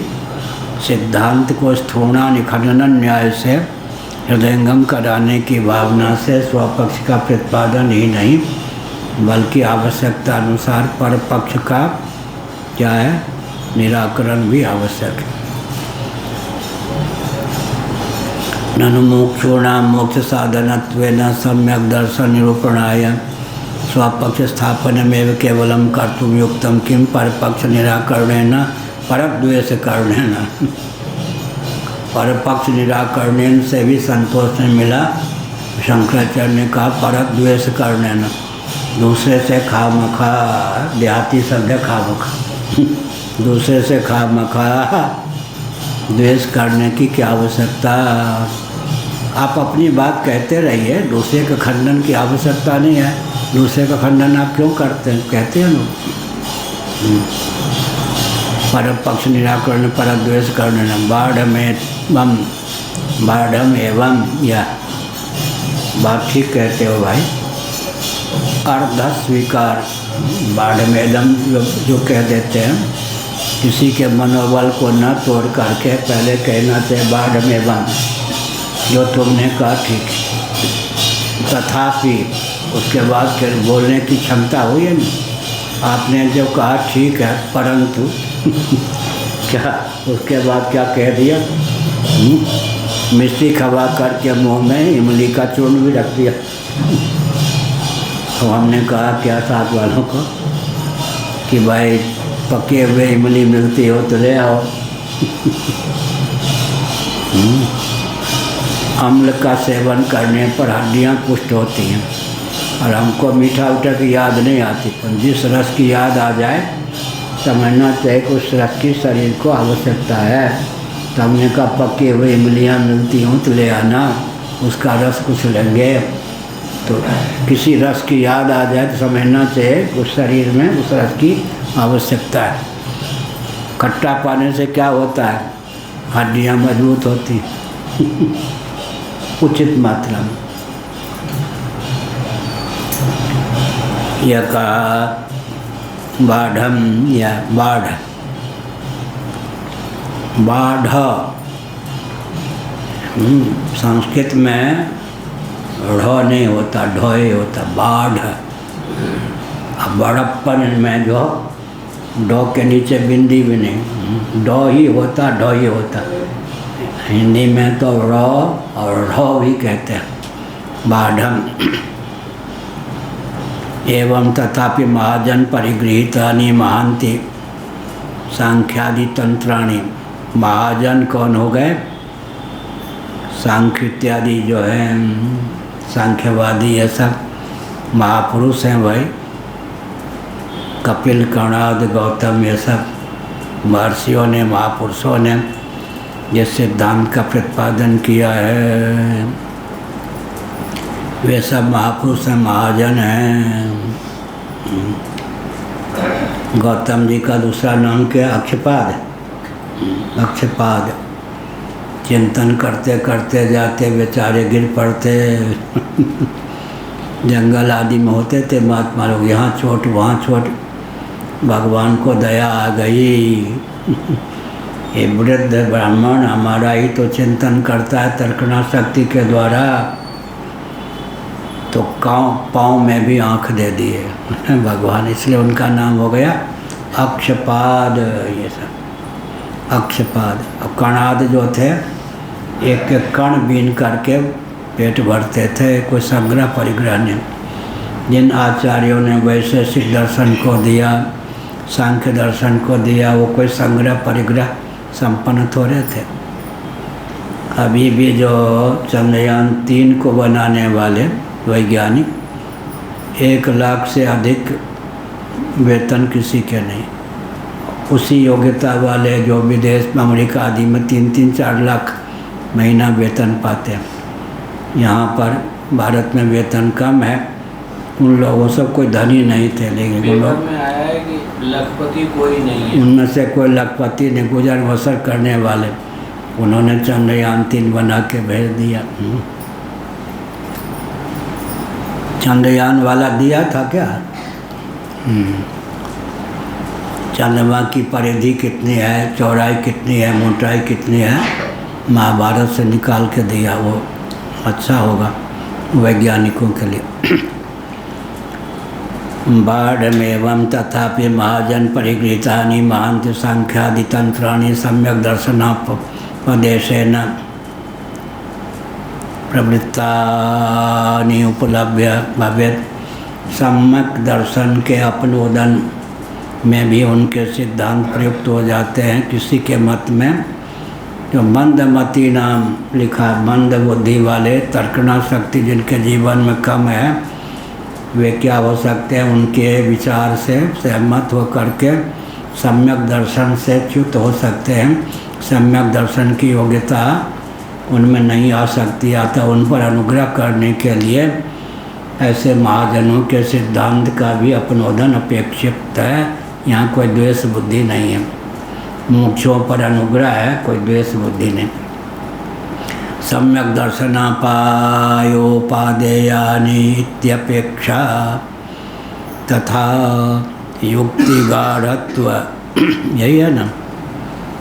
सिद्धांत को स्थूणा निखंडन न्याय से हृदयंगम कराने की भावना से स्वपक्ष का प्रतिपादन ही नहीं, बल्कि आवश्यकता अनुसार परपक्ष का क्या है निराकरण भी आवश्यक है। ननु मोक्षोणां मोक्ष साधनत्वेन सम्यक दर्शन निरूपणाय स्वपक्ष स्थापनमेव केवलं कर्तुं युक्तं किं परपक्ष निराकरणेन परद्वेष करणेन। परपक्ष निराकरणेन से भी संतोष नहीं मिला। शंकराचार्य ने कहा परद्वेष करणेन, दूसरे से खामखा, देहाती शब्द है खामखा, दूसरे से खामखा द्वेष करने की क्या आवश्यकता। आप अपनी बात कहते रहिए, दूसरे का खंडन की आवश्यकता नहीं है। दूसरे का खंडन आप क्यों करते हैं? कहते हैं लोग परपक्ष निराकरण परद्वेष करने बाढ़ एवं, या बात ठीक कहते हो भाई। अर्ध स्वीकार बाढ़ में एकदम जो कह देते हैं, किसी के मनोबल को न तोड़ करके पहले कहना चाहिए बाढ़ में बंद, जो तुमने कहा ठीक, तथापि उसके बाद फिर बोलने की क्षमता हुई है नहीं। आपने जो कहा ठीक है, परंतु क्या उसके बाद क्या कह दिया? मिर्ची खवा करके मुंह में इमली का चूर्ण भी रख दिया। तो हमने कहा क्या साथ वालों को कि भाई पके हुए इमली मिलती हो तो ले आओ। अम्ल का सेवन करने पर हड्डियाँ पुष्ट होती हैं, और हमको मीठा उठा की याद नहीं आती, पर जिस रस की याद आ जाए समझना चाहिए कि उस रस की शरीर को आवश्यकता है। तो हमने कहा पके हुए इमलियाँ मिलती हों तो ले आना, उसका रस कुछ लेंगे। तो किसी रस की याद आ जाए तो समझना चाहिए उस शरीर में उस रस की आवश्यकता है। खट्टा पाने से क्या होता है? हड्डियाँ मजबूत होती उचित मात्रा में। यह कहा बाढ़म या बाढ़, बाढ़ संस्कृत में ढ नहीं होता, ढोए होता, बाढ़। अब बड़प्पन में जो डॉ के नीचे बिंदी भी नहीं, डॉ ही होता, ढो ही होता। हिंदी में तो र और ढो भी कहते हैं, बाढ़म। एवं तथापि महाजन परिगृहीतानि महांति सांख्यादि तंत्राणि। महाजन कौन हो गए? सांख्य इत्यादि जो है सांख्यवादी, ये सब महापुरुष हैं भाई। कपिल, कणाद, गौतम, ये सब महर्षियों ने, महापुरुषों ने जिस सिद्धांत का प्रतिपादन किया है वे सब महापुरुष हैं, महाजन हैं। गौतम जी का दूसरा नाम क्या? अक्षपाद। अक्षपाद चिंतन करते करते जाते बेचारे गिर पड़ते जंगल आदि में होते थे महात्मा लोग, यहाँ चोट वहाँ चोट, भगवान को दया आ गई ये वृद्ध ब्राह्मण हमारा ही तो चिंतन करता है तर्कणा शक्ति के द्वारा, तो पाँव में भी आँख दे दिए भगवान, इसलिए उनका नाम हो गया अक्षपाद। ये सब अक्षपाद। और कणाद जो थे एक एक कण बीन करके पेट भरते थे, कोई संग्रह परिग्रह नहीं। जिन आचार्यों ने वैशेषिक दर्शन को दिया, सांख्य दर्शन को दिया, वो कोई संग्रह परिग्रह संपन्न थोड़े थे। अभी भी जो चंद्रयान 3 को बनाने वाले वैज्ञानिक 1 लाख से अधिक वेतन किसी के नहीं। उसी योग्यता वाले जो विदेश में अमेरिका आदि में 3-4 लाख महीना वेतन पाते हैं। यहाँ पर भारत में वेतन कम है। उन लोगों से कोई धनी नहीं थे, लेकिन उन लोग में आया है कि लखपति कोई नहीं है, उनमें से कोई लखपति ने गुजर बसर करने वाले, उन्होंने चंद्रयान 3 बना के भेज दिया। चंद्रयान वाला दिया था क्या? चंद्रमा की परिधि कितनी है, चौड़ाई कितनी है, मोटाई कितनी है, महाभारत से निकाल के दिया। वो अच्छा होगा वैज्ञानिकों के लिए। बाढ़मेवं तथापि महाजन परिगृहीतानि महान्ति सांख्यादि तंत्राणि सम्यक दर्शनापदेशेन प्रवृत्तानि उपलभ्य भवेत्। सम्यक दर्शन के अपनोदन में भी उनके सिद्धांत प्रयुक्त हो जाते हैं। किसी के मत में जो मंदमती नाम लिखा, मंद बुद्धि वाले, तर्कणा शक्ति जिनके जीवन में कम है, वे क्या हो सकते हैं? उनके विचार से सहमत हो करके सम्यक दर्शन से च्युत हो सकते हैं। सम्यक दर्शन की योग्यता उनमें नहीं आ सकती, आता उन पर अनुग्रह करने के लिए ऐसे महाजनों के सिद्धांत का भी अपनोदन अपेक्षित है। यहाँ कोई द्वेष बुद्धि नहीं है, मोक्षों पर अनुग्रह है, कोई द्वेष बुद्धि नहीं। सम्यक दर्शनापायोपादेयानि इत्यपेक्षा तथा युक्ति गाढ़त्व, यही है ना,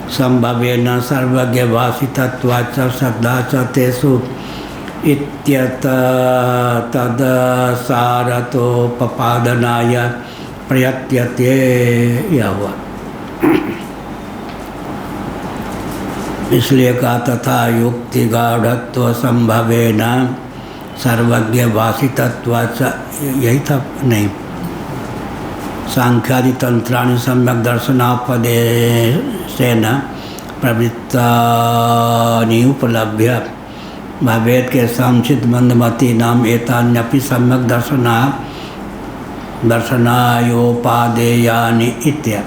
संभवेन सर्वज्ञ भाषितत्वाच्च श्रद्धा च तेषु तदसारतोपपादनाय प्रयत्यते। यह हुआ। इसलिए कहा तथा युक्ति गाढ़त्व संभवेन सर्वज्ञ भाषितत्वाच्च, यही था नहीं, सांख्यादि तंत्राणि सम्यक दर्शनापदेशेन प्रवृत्तानि उपलभ्य भवेत् के समुचित मंदमती नाम एतान्यपि सम्यक दर्शनायोपादेयानि इत्या।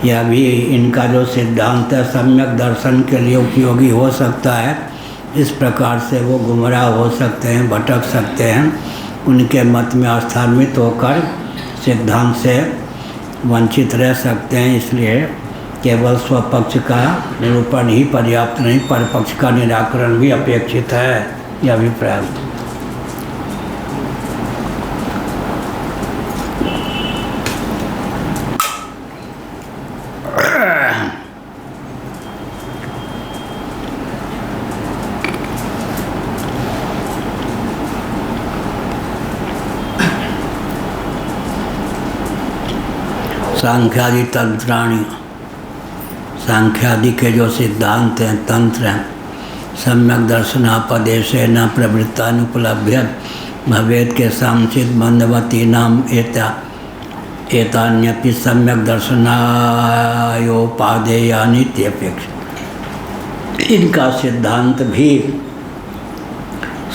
यह भी इनका जो सिद्धांत है सम्यक दर्शन के लिए उपयोगी हो सकता है। इस प्रकार से वो गुमराह हो सकते हैं, भटक सकते हैं, उनके मत में आस्थान्वित होकर सिद्धांत से वंचित रह सकते हैं। इसलिए केवल स्वपक्ष का निरूपण ही पर्याप्त नहीं, परपक्ष का निराकरण भी अपेक्षित है। यह अभिप्राय। सांख्यादि तंत्राणि, सांख्यादि के जो सिद्धांत हैं, तंत्र हैं, सम्यक दर्शनापदेशेन प्रवृत्तानुपलभ्य भवेत् के समुचित मंदवती नाम एतान्यपि सम्यक दर्शनायोपादेयानि इत्यपेक्षा। इनका सिद्धांत भी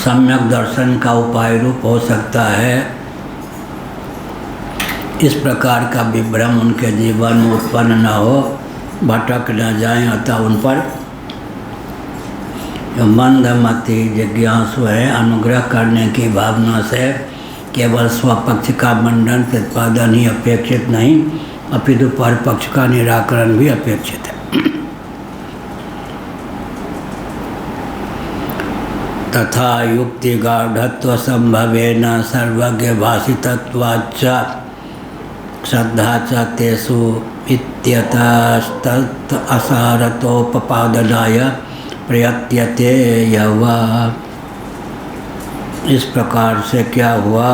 सम्यक दर्शन का उपाय रूप हो सकता है। इस प्रकार का विभ्रम उनके जीवन में उत्पन्न न हो, भटक न जाएं, अतः उन पर जो मंदमती जिज्ञासु है, अनुग्रह करने की भावना से केवल स्वपक्ष का मंडन प्रतिपादन ही अपेक्षित नहीं, अपितु परपक्ष का निराकरण भी अपेक्षित है। तथा युक्ति गाढ़त्व संभवेन सर्वज्ञ भाषितत्वाच्च श्रद्धा च तेषु इत्यतस्तत् असारतोपपादनाय प्रयत्यते यवा। इस प्रकार से क्या हुआ,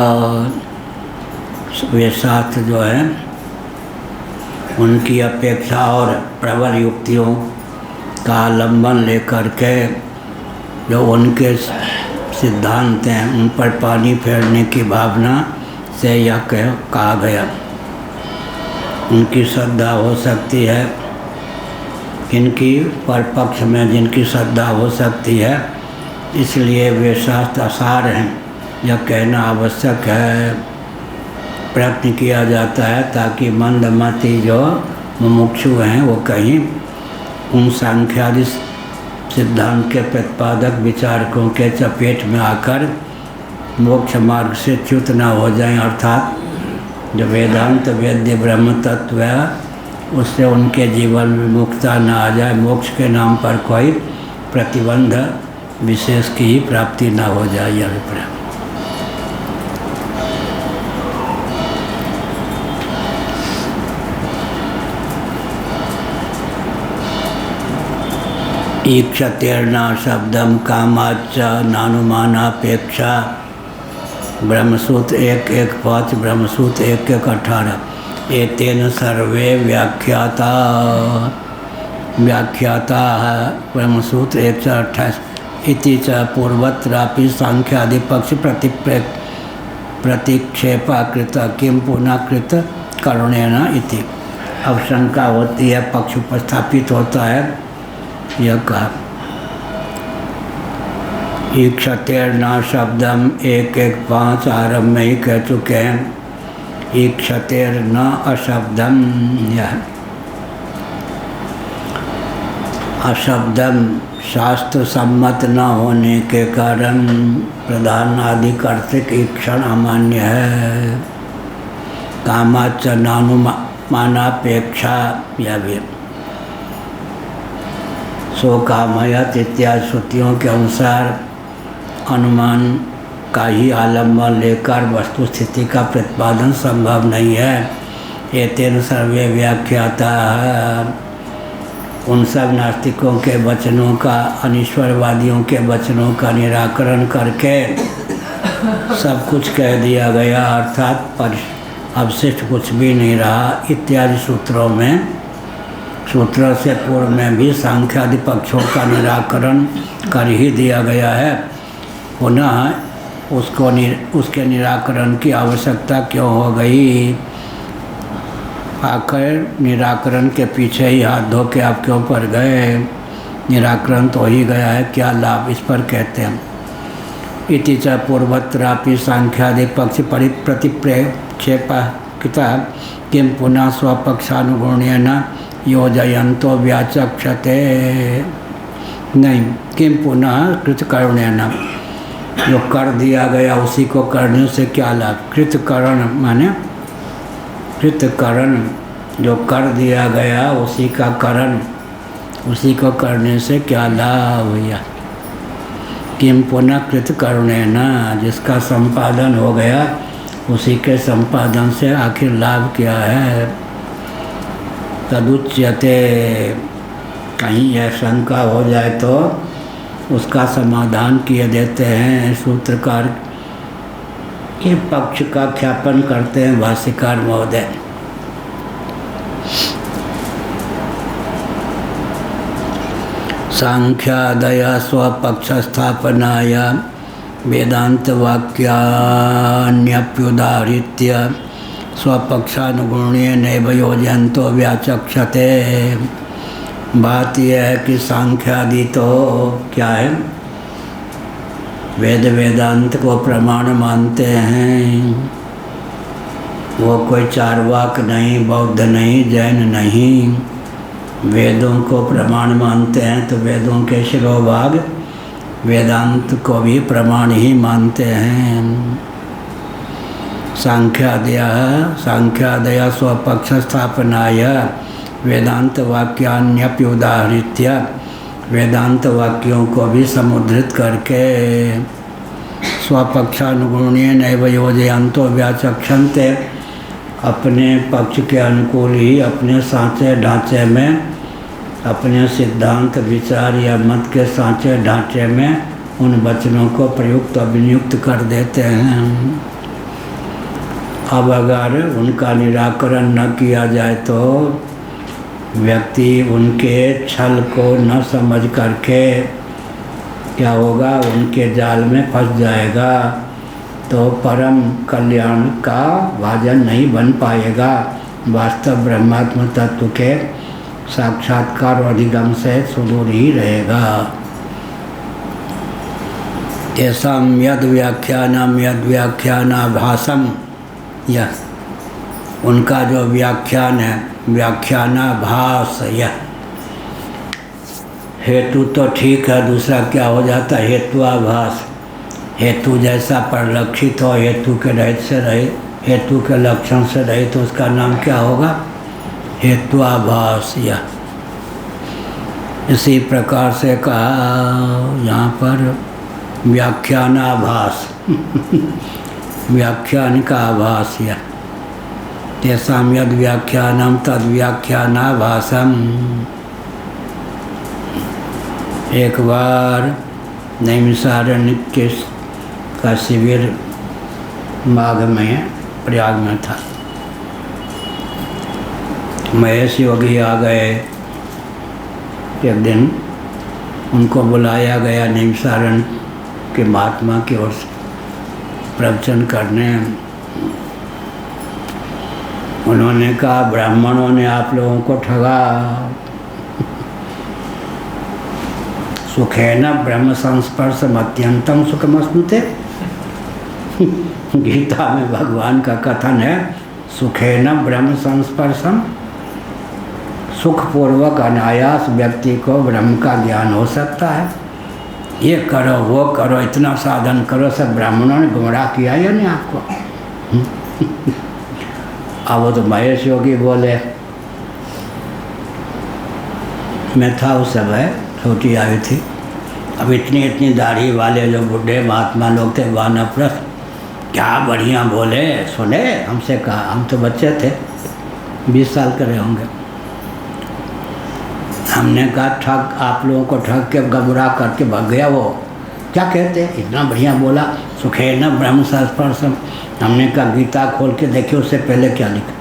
वे शास्त्र जो है उनकी अपेक्षा और प्रबल युक्तियों का आलम्बन लेकर के जो उनके सिद्धांत हैं उन पर पानी फेरने की भावना से यह कहा गया। उनकी श्रद्धा हो सकती है, इनकी परपक्ष में जिनकी श्रद्धा हो सकती है, इसलिए वे शास्त्र असार हैं, यह कहना आवश्यक है। प्रयत्न किया जाता है ताकि मंदमती जो मुमुक्षु हैं वो कहीं उन सांख्यादि सिद्धांत के प्रतिपादक विचारकों के चपेट में आकर मोक्ष मार्ग से च्युत न हो जाएं, अर्थात जो वेदांत वेद्य ब्रह्म तत्व है उससे उनके जीवन में मुक्ता न आ जाए, मोक्ष के नाम पर कोई प्रतिबंध विशेष की ही प्राप्ति न हो जाए। यह अभिप्राय। ईक्षतेर्ना शब्दम कामाच नानुमानापेक्षा। ब्रह्मसूत्र 1:1-5, ब्रह्मसूत्र 1:1-18। एतेन सर्वे व्याख्याता ब्रह्मसूत्र 1:28। इति च पूर्वत्रापि सांख्यादि पक्ष प्रतिक्षेपा कृत किम पुनः कृत करुणेन इति। अब शंका होती है, पक्ष उपस्थापित होता है, यह कहा ईक्षतेर्ना शब्दम 1:1-5 आरम्भ में ही कह चुके हैं। ईक्षतेर्न अशब्दम, यह अशब्दम शास्त्र सम्मत न होने के कारण प्रधान आदि कर्तृक ईक्षण अमान्य है। कामाच नानुमानापेक्षा, यह भी सो कामयत इत्यादि श्रुतियों के अनुसार अनुमान का ही आलम्बन लेकर वस्तु स्थिति का प्रतिपादन संभव नहीं है। एतेन सर्वे व्याख्याता, उन सब नास्तिकों के वचनों का, अनिश्वरवादियों के वचनों का निराकरण करके सब कुछ कह दिया गया, अर्थात अवशिष्ट कुछ भी नहीं रहा। इत्यादि सूत्रों में, सूत्रों से पूर्व में भी सांख्यादि पक्षों का निराकरण कर ही दिया गया है। पुनः उसके निराकरण की आवश्यकता क्यों हो गई? आखिर निराकरण के पीछे ही हाथ धो के आप क्यों पड़ गए? निराकरण तो ही गया है, क्या लाभ? इस पर कहते हैं इति च पूर्वत्रापि सांख्यादि पक्ष प्रतिप्रेक्षेपा किताब किम पुनः स्वपक्षानुगुण्येन योजयन्तो व्याचक्षते। नहीं, किम पुनः कृतकरुणेन, जो कर दिया गया उसी को करने से क्या लाभ? कृतकरण माने कृतकरण, जो कर दिया गया उसी का करण, उसी को करने से क्या लाभ हुआ? किम पुनः कृतकरुणेन, जिसका संपादन हो गया उसी के संपादन से आखिर लाभ क्या है? तदुच्यते, कहीं यह शंका हो जाए तो उसका समाधान किए देते हैं सूत्रकार के पक्ष का ख्यापन करते हैं भाष्यकार महोदय। सांख्यादय स्वपक्ष स्थापनाय वेदांत वाक्यान्यप्युदाहृत्य स्वपक्षानुगुण्येनैव योजयन्तो व्याचक्षते। बात यह है कि सांख्यादि तो क्या है, वेद वेदांत को प्रमाण मानते हैं। वो कोई चार्वाक नहीं, बौद्ध नहीं, जैन नहीं, वेदों को प्रमाण मानते हैं। तो वेदों के शिरोभाग वेदांत को भी प्रमाण ही मानते हैं। सांख्यादय स्वपक्ष स्थापनाय वेदांत वाक्यान्यप्युदाहृत्य, वेदांत वाक्यों को भी समुद्धृत करके स्वपक्षानुगुण्येनैव योजयन्तो व्याचक्षन्ते, अपने पक्ष के अनुकूल ही अपने सांचे ढांचे में, अपने सिद्धांत विचार या मत के सांचे ढांचे में उन वचनों को प्रयुक्त अभियुक्त कर देते हैं। अब अगर उनका निराकरण न किया जाए तो व्यक्ति उनके छल को न समझ करके क्या होगा, उनके जाल में फंस जाएगा, तो परम कल्याण का भाजन नहीं बन पाएगा। वास्तव ब्रह्मात्म तत्व के साक्षात्कार और अधिगम से सुदूर ही रहेगा। तेषां यद व्याख्यानाभासम, यह उनका जो व्याख्यान है, व्याख्यानाभास, यह हेतु तो ठीक है, दूसरा क्या हो जाता है हेतुआभास। हेतु जैसा परिलक्षित हो, हेतु के रहित से रहित, हेतु के लक्षण से रहित, तो उसका नाम क्या होगा, हेतुआभास। यह इसी प्रकार से कहा यहाँ पर व्याख्यानाभास व्याख्यान का आभास। यह तेषां यद व्याख्यानम तद व्याख्यानाभासम। एक बार नैमिषारण्य के का शिविर माघ में प्रयाग में था। महेश योगी आ गए। एक दिन उनको बुलाया गया नैमिषारण्य के महात्मा की ओर से प्रवचन करने। उन्होंने कहा ब्राह्मणों ने आप लोगों को ठगा। सुखेन ब्रह्म संस्पर्शम अत्यंतम सुखमश्नुते। गीता में भगवान का कथन है, सुखेन ब्रह्म संस्पर्शम, सुखपूर्वक अनायास व्यक्ति को ब्रह्म का ज्ञान हो सकता है। ये करो वो करो, इतना साधन करो, सब ब्राह्मणों ने गुमराह किया या नहीं आपको। अब वो तो महेश योगी बोले, मैं था उस समय, छोटी आई थी। अब इतनी इतनी दाढ़ी वाले जो बूढ़े महात्मा लोग थे, वानप्रस्थ, क्या बढ़िया बोले, सुने। हमसे कहा, हम तो बच्चे थे, 20 साल के रहे होंगे। हमने कहा ठग, आप लोगों को ठग के गुमराह करके भाग गया वो। क्या कहते, इतना बढ़िया बोला, सुखेन ब्रह्म संस्पर्शम। हमने कहा गीता खोल के देखिए उससे पहले क्या लिखा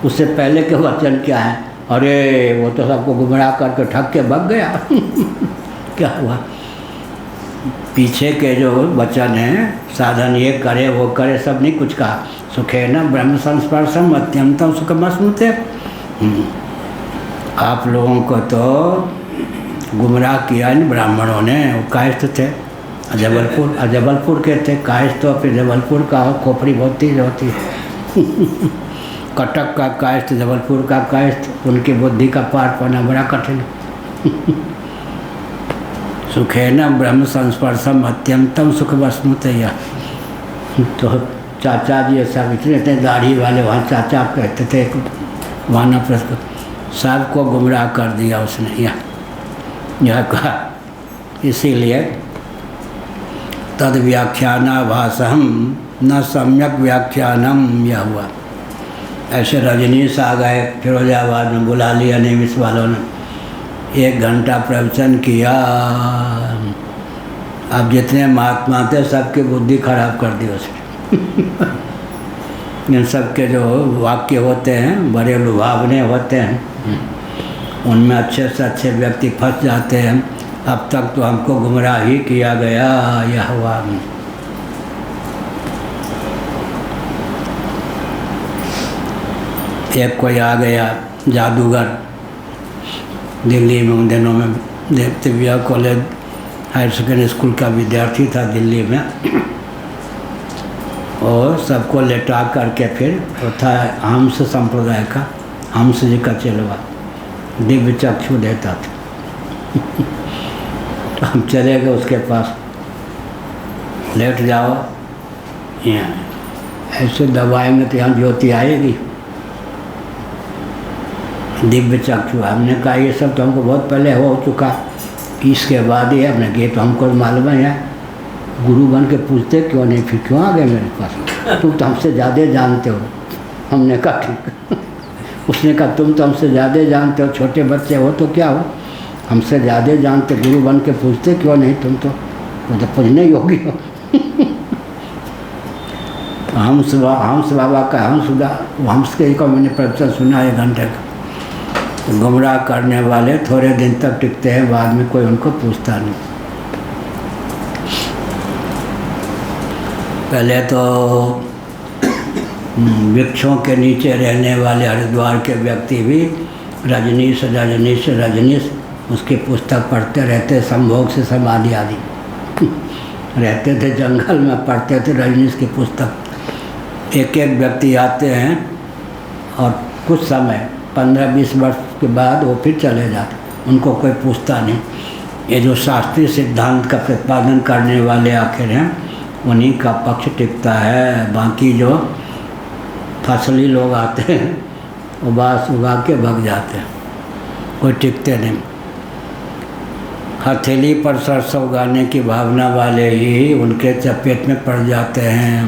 उससे पहले के वचन क्या है। अरे वो तो सबको गुमराह करके ठग के भाग गया क्या हुआ, पीछे के जो वचन है, साधन ये करे वो करे, सब नहीं कुछ कहा। सुखेन ब्रह्म संस्पर्शम अत्यंतम सुखमश्नुते। आप लोगों को तो गुमराह किया इन ब्राह्मणों ने। वो कायस्थ थे, जबलपुर के थे। कायस्थ तो फिर जबलपुर का खोपड़ी बहुत तेज होती है कटक का कायस्थ, जबलपुर का कायस्थ, उनकी बुद्धि का पार पाना बड़ा कठिन। सुखेन ब्रह्म संस्पर्शम अत्यंतम सुखमश्नुते। तो चाचा जी सब इतने थे दाढ़ी वाले, वहाँ चाचा कहते थे, वानप्रस्थ, सबको गुमराह कर दिया उसने। यह कहा, इसीलिए तद व्याख्यानाभासम न सम्यक व्याख्यानम, यह हुआ। ऐसे रजनीश आ गए, फिरोजाबाद में बुला लिया नेमिस वालों ने, 1 घंटा प्रवचन किया। अब जितने महात्मा थे सबकी बुद्धि खराब कर दी उसने इन सबके जो वाक्य होते हैं बड़े लुभावने होते हैं, उनमें अच्छे से अच्छे व्यक्ति फंस जाते हैं। अब तक तो हमको गुमराह ही किया गया, यह हुआ। एक कोई आ गया जादूगर, दिल्ली में उन दिनों में Divya college higher secondary school का विद्यार्थी था दिल्ली में, और सबको लेटा करके फिर वो था हंस संप्रदाय का, हंस जी का चेलवा, दिव्य चक्षु देता था तो हम चले गए उसके पास, लेट जाओ यहाँ, ऐसे दबाएंगे तो यहाँ ज्योति आएगी, दिव्य चक्षु। हमने कहा ये सब तो हमको बहुत पहले हो चुका, इसके बाद ही हमने कहा तो हमको मालूम है, गुरु बन के पूछते क्यों नहीं, फिर क्यों आ गए मेरे पास। तुम तो हमसे ज़्यादा जानते हो। हमने कहा ठीक। उसने कहा तुम तो हमसे ज़्यादा जानते हो, छोटे बच्चे हो तो क्या हो, हमसे ज़्यादा जानते, गुरु बन के पूछते क्यों नहीं, तुम तो पूछने योग्य हो। हंस बाबा का हंस के का मैंने प्रवचन सुना 1 घंटे का। गुमराह करने वाले थोड़े दिन तक टिकते हैं, बाद में कोई उनको पूछता नहीं। पहले तो वृक्षों के नीचे रहने वाले हरिद्वार के व्यक्ति भी रजनीश उसकी पुस्तक पढ़ते रहते, संभोग से समाधि आदि रहते थे, जंगल में पढ़ते थे रजनीश की पुस्तक। एक व्यक्ति आते हैं और कुछ समय 15-20 वर्ष के बाद वो फिर चले जाते, उनको कोई पूछता नहीं। ये जो शास्त्रीय सिद्धांत का प्रतिपादन करने वाले आखिर हैं, उन्हीं का पक्ष टिकता है। बाकी जो फसली लोग आते हैं वो बास उगा के भग जाते हैं, कोई टिकते नहीं। हथेली पर सरसों उगाने की भावना वाले ही उनके चपेट में पड़ जाते हैं।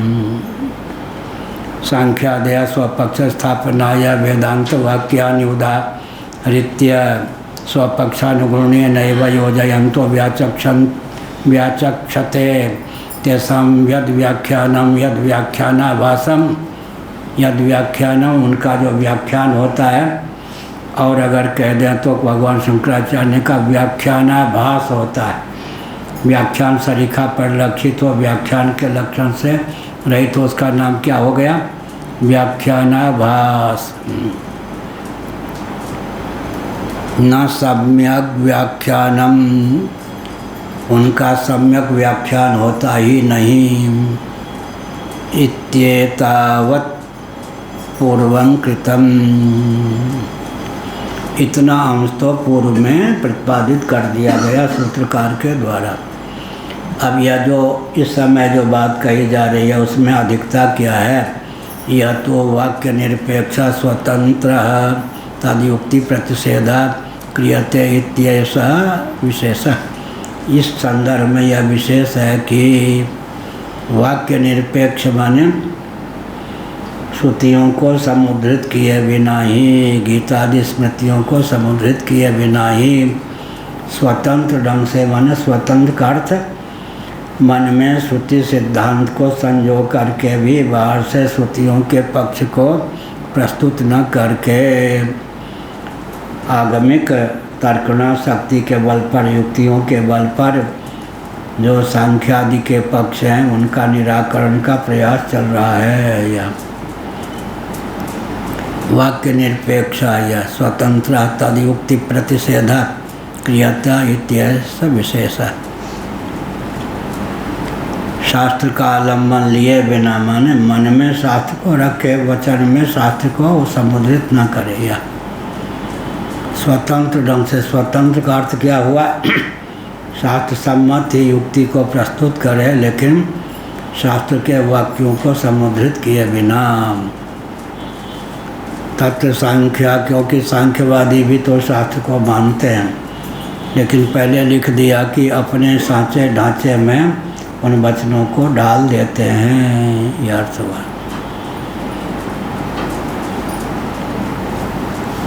सांख्यादया स्वपक्ष स्थापना या वेदांत वाक्यानि उदाहृत्य स्वपक्षानुगुण्य नैव योजयन्तो व्याचक्षते तेषां यद व्याख्यानम उनका जो व्याख्यान होता है, और अगर कह दें तो भगवान शंकराचार्य का व्याख्यानाभास होता है। व्याख्यान सरीखा परिलक्षित हो, व्याख्यान के लक्षण से रहित तो उसका नाम क्या हो गया, व्याख्यानाभास। न सम्यक व्याख्यानम, उनका सम्यक व्याख्यान होता ही नहीं। इत्येतावत् पूर्वं कृतम, इतना अंश तो पूर्व में प्रतिपादित कर दिया गया सूत्रकार के द्वारा। अब यह जो इस समय जो बात कही जा रही है उसमें अधिकता क्या है, यह तो वाक्य निरपेक्षा स्वतंत्र तद्युक्ति प्रतिषेधा क्रियते इत्येषः विशेष। इस संदर्भ में यह विशेष है कि वाक्य निरपेक्ष माने श्रुतियों को समुद्रित किए बिना ही, गीतादि स्मृतियों को समुद्रित किए बिना ही स्वतंत्र ढंग से, माने स्वतंत्र का अर्थ मन में श्रुति सिद्धांत को संजो करके भी बाहर से श्रुतियों के पक्ष को प्रस्तुत न करके आगमिक तर्कणा शक्ति के बल पर, युक्तियों के बल पर जो सांख्यादि के पक्ष हैं उनका निराकरण का प्रयास चल रहा है। या वाक्य निरपेक्षा या स्वतंत्र तद्युक्ति प्रतिषेधा क्रियता इत्येषः विशेष। शास्त्र का आलम्बन लिए बिना, माने मन में शास्त्र को रखे, वचन में शास्त्र को समुद्रित न करे। या स्वतंत्र ढंग से, स्वतंत्र का अर्थ क्या हुआ, शास्त्र सम्मत ही युक्ति को प्रस्तुत करे, लेकिन शास्त्र के वाक्यों को समुद्रित किए बिना। तत्व सांख्या, क्योंकि सांख्यवादी भी तो शास्त्र को मानते हैं, लेकिन पहले लिख दिया कि अपने सांचे ढांचे में उन वचनों को डाल देते हैं। यह अर्थ हुआ।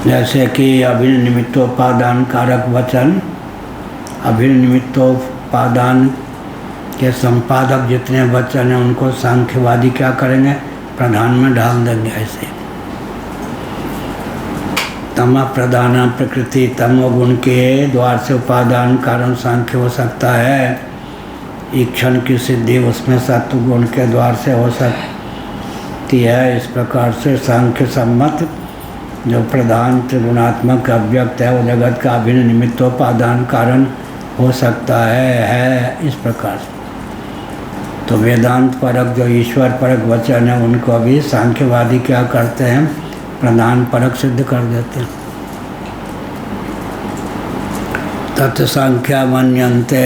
जैसे कि अभिनिमित्तोपादान कारक वचन, अभिनिमित्तोपादान के संपादक जितने वचन हैं उनको सांख्यवादी क्या करेंगे, प्रधान में डाल देंगे। ऐसे तमा प्रधान प्रकृति, तमोगुण के द्वार से उपादान कारण सांख्य हो सकता है। ईक्षण की सिद्धि उसमें सत्व गुण के द्वार से हो सकती है। इस प्रकार से सांख्य सम्मत जो प्रधान त्रिगुणात्मक अव्यक्त है वो जगत का अभिन्न निमित्तोपादान कारण हो सकता है इस प्रकार से। तो वेदांत परक जो ईश्वर परक वचन है उनको भी सांख्यवादी क्या करते हैं, प्रधान परक सिद्ध कर देते हैं। तत् सांख्या मन्यन्ते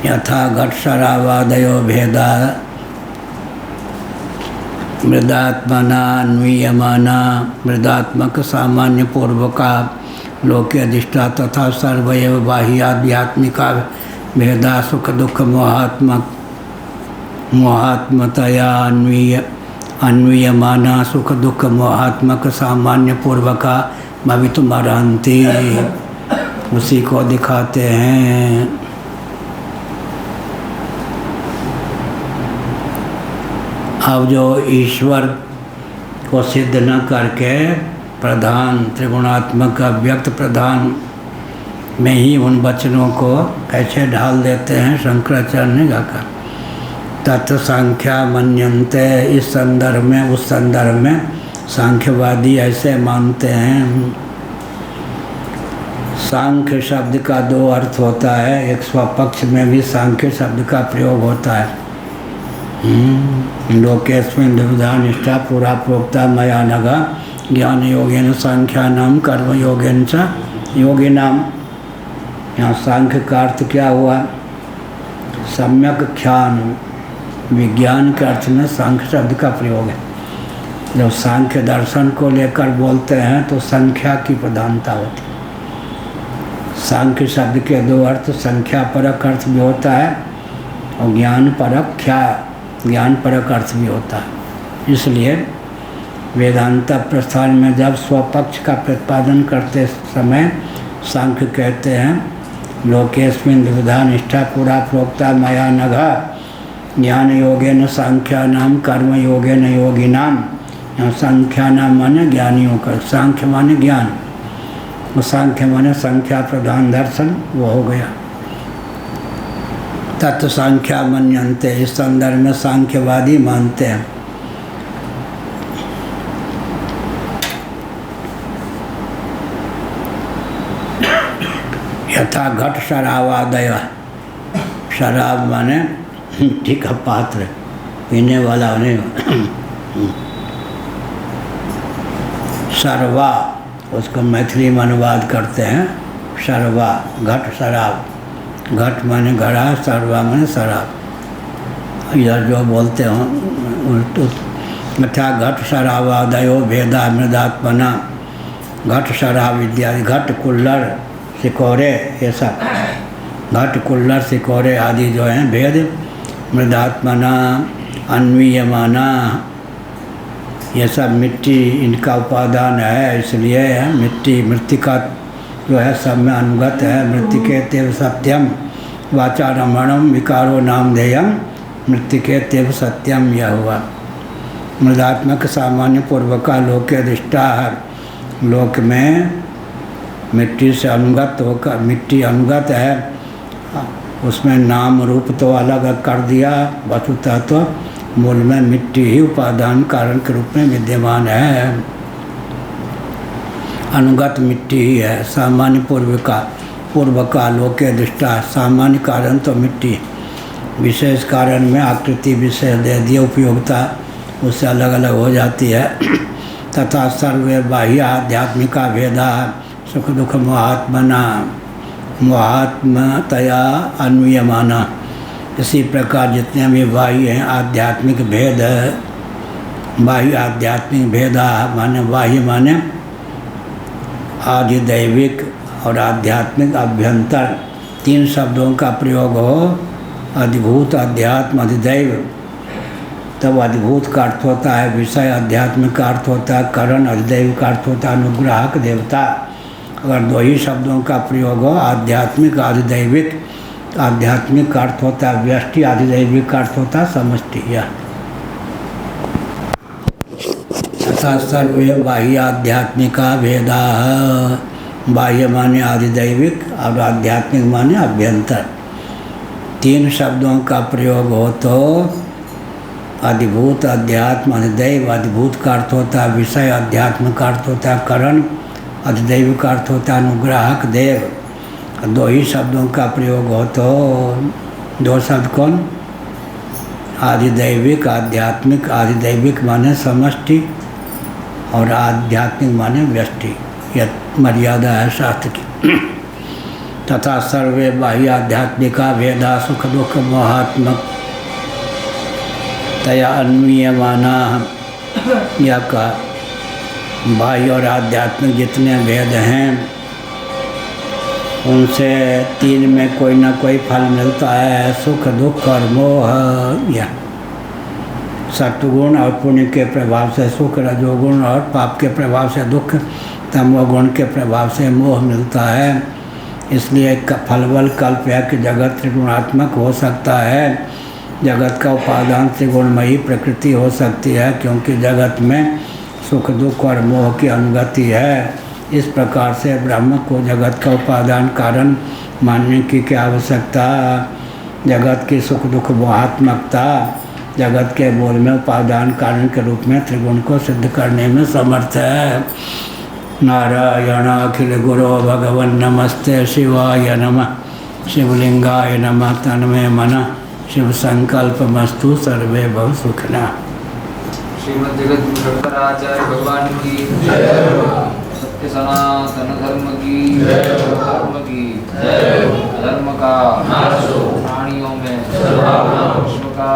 यथा घटशरावादयो भेदा मृदात्मना अन्वीयमाना मृदात्मक सामान्य पूर्वका लोके अधिष्ठा तथा सर्वैव बाह्याध्यात्मिका भेदा सुख दुख मोहात्मक मोहात्मतया अन्वीयमाना सुख दुख मोहात्मक सामान्य पूर्वका भवितुमर्हन्ति, उसी को दिखाते हैं। अब जो ईश्वर को सिद्ध न करके प्रधान त्रिगुणात्मक अव्यक्त प्रधान में ही उन वचनों को कैसे ढाल देते हैं शंकराचार्य ने गाकर, तत् सांख्या मन्यन्ते, इस संदर्भ में उस संदर्भ में सांख्यवादी ऐसे मानते हैं। सांख्य शब्द का दो अर्थ होता है, एक स्वपक्ष में भी सांख्य शब्द का प्रयोग होता है। लोकेस्मिन् द्विविधा निष्ठा पुरा प्रोक्ता मया नघा ज्ञान योगेन सांख्यानाम कर्म योगेन च योगिनाम। यहाँ सांख्य का अर्थ क्या हुआ? सम्यक ख्यान, विज्ञान के अर्थ में सांख्य शब्द का प्रयोग है। जब सांख्य दर्शन को लेकर बोलते हैं तो संख्या की प्रधानता होती है। सांख्य शब्द के दो अर्थ, संख्या परक अर्थ भी होता है और ज्ञान परक अर्थ भी होता है। इसलिए वेदांत प्रस्थान में जब स्वपक्ष का प्रतिपादन करते समय सांख्य कहते हैं लोकेस्मिन् द्विविधा निष्ठा पुरा प्रोक्ता मया नघा ज्ञान योगेन सांख्यानाम कर्म योगेन योगिनाम। यहाँ सांख्यानाम माने ज्ञानियों का, सांख्य माने ज्ञान, और सांख्य माने संख्या प्रधान दर्शन, वो हो गया। तत् सांख्या मन्यन्ते, इस संदर्भ में सांख्यवादी मानते हैं। यथा घट शराबादय, शराब माने ठीक है पात्र, पीने वाला नहीं। शरवा, उसको मैथिली में अनुवाद करते हैं शरवा, घट शराब, घट माने घड़ा, शरवा माने शराब। इधर जो बोलते हो यथा घट शराबादयो भेदा मृदात्मना, घट शराब इत्यादि, घट कुल्लर सिकोरे, ये सब घट कुल्लर सिकोरे आदि जो हैं भेद मृदात्मना अन्वीयमाना, ये सब मिट्टी इनका उपादान है, इसलिए मिट्टी मृत्तिका जो है सब में अनुगत है। मृत्तिके तेव सत्यम वाचा रमणम विकारो नामधेयम मृत्तिके तेव सत्यम, यह हुआ। मृदात्मक सामान्य पूर्वका लोके दृष्टा है, लोक में मिट्टी से अनुगत होकर, मिट्टी अनुगत है, उसमें नाम रूप तो अलग कर दिया, वस्तुतः तो मूल में मिट्टी ही उपादान कारण के रूप में विद्यमान है, अनुगत मिट्टी ही है। सामान्य पूर्व का लोके दृष्टा, सामान्य कारण तो मिट्टी, विशेष कारण में आकृति विशेष दे दिए, उपयोगिता उससे अलग अलग हो जाती है। तथा सर्वे बाह्य आध्यात्मिका भेदा सुख दुख मोहात्मतया अन्वीयमाना, इसी प्रकार जितने भी बाह्य हैं आध्यात्मिक भेद, बाह्य आध्यात्मिक भेदा माने बाह्य माने आधिदैविक और आध्यात्मिक अभ्यंतर, तीन शब्दों का प्रयोग हो, अधिभूत अध्यात्म अधिदैव। तब अधिभूत का अर्थ होता है विषय, अध्यात्म का अर्थ होता है करण, अधिदैव का अर्थ होता है अनुग्राहक देवता। अगर दो ही शब्दों का प्रयोग हो, आध्यात्मिक आधिदैविक, आध्यात्मिक का अर्थ होता है व्यष्टि, आधिदैविक का अर्थ होता है समष्टि। तथा सर्वे बाह्य आध्यात्मिका भेदा, बाह्य माने आधिदैविक और आध्यात्मिक माने अभ्यंतर। तीन शब्दों का प्रयोग हो तो अधिभूत अध्यात्म अधिदैव, अधिभूत का अर्थ होता है विषय, अध्यात्म का अर्थ होता है करण, अधिदैव का अर्थ होता है अनुग्राहक देव। दो ही शब्दों का प्रयोग हो तो दो शब्द कौन? आधिदैविक आध्यात्मिक, आधिदैविक माने समष्टि और आध्यात्मिक माने व्यष्टि, यह मर्यादा है शास्त्र की। तथा सर्वे बाह्य आध्यात्मिका भेदा सुख दुख मोहात्मक तया अन्वीयमाना, यह का बाह्य और आध्यात्मिक जितने भेद हैं उनसे तीन में कोई ना कोई फल मिलता है, सुख दुख और मोह। यह सत्वगुण और पुण्य के प्रभाव से सुख, रजोगुण और पाप के प्रभाव से दुख, तमोगुण के प्रभाव से मोह मिलता है। इसलिए फलबल कल्प है कि जगत त्रिगुणात्मक हो सकता है। जगत का उपादान त्रिगुणमयी प्रकृति हो सकती है, क्योंकि जगत में सुख दुख और मोह की अनुगति है। इस प्रकार से ब्रह्म को जगत का उपादान कारण मानने की क्या आवश्यकता। जगत की सुख दुख मोहात्मकता जगत के बोल में उपादान कारण के रूप में त्रिगुण को सिद्ध करने में समर्थ है। नारायण अखिल गुरो भगवन नमस्ते शिवाय नमः। शिवलिंगाय नमः। तन्मे मनः शिव संकल्प मस्तु सर्वे भव सुखना। श्रीमद् जगत शंकराचार्य भगवान की सत्य सनातन धर्म की धर्म का प्राणियों में विश्व का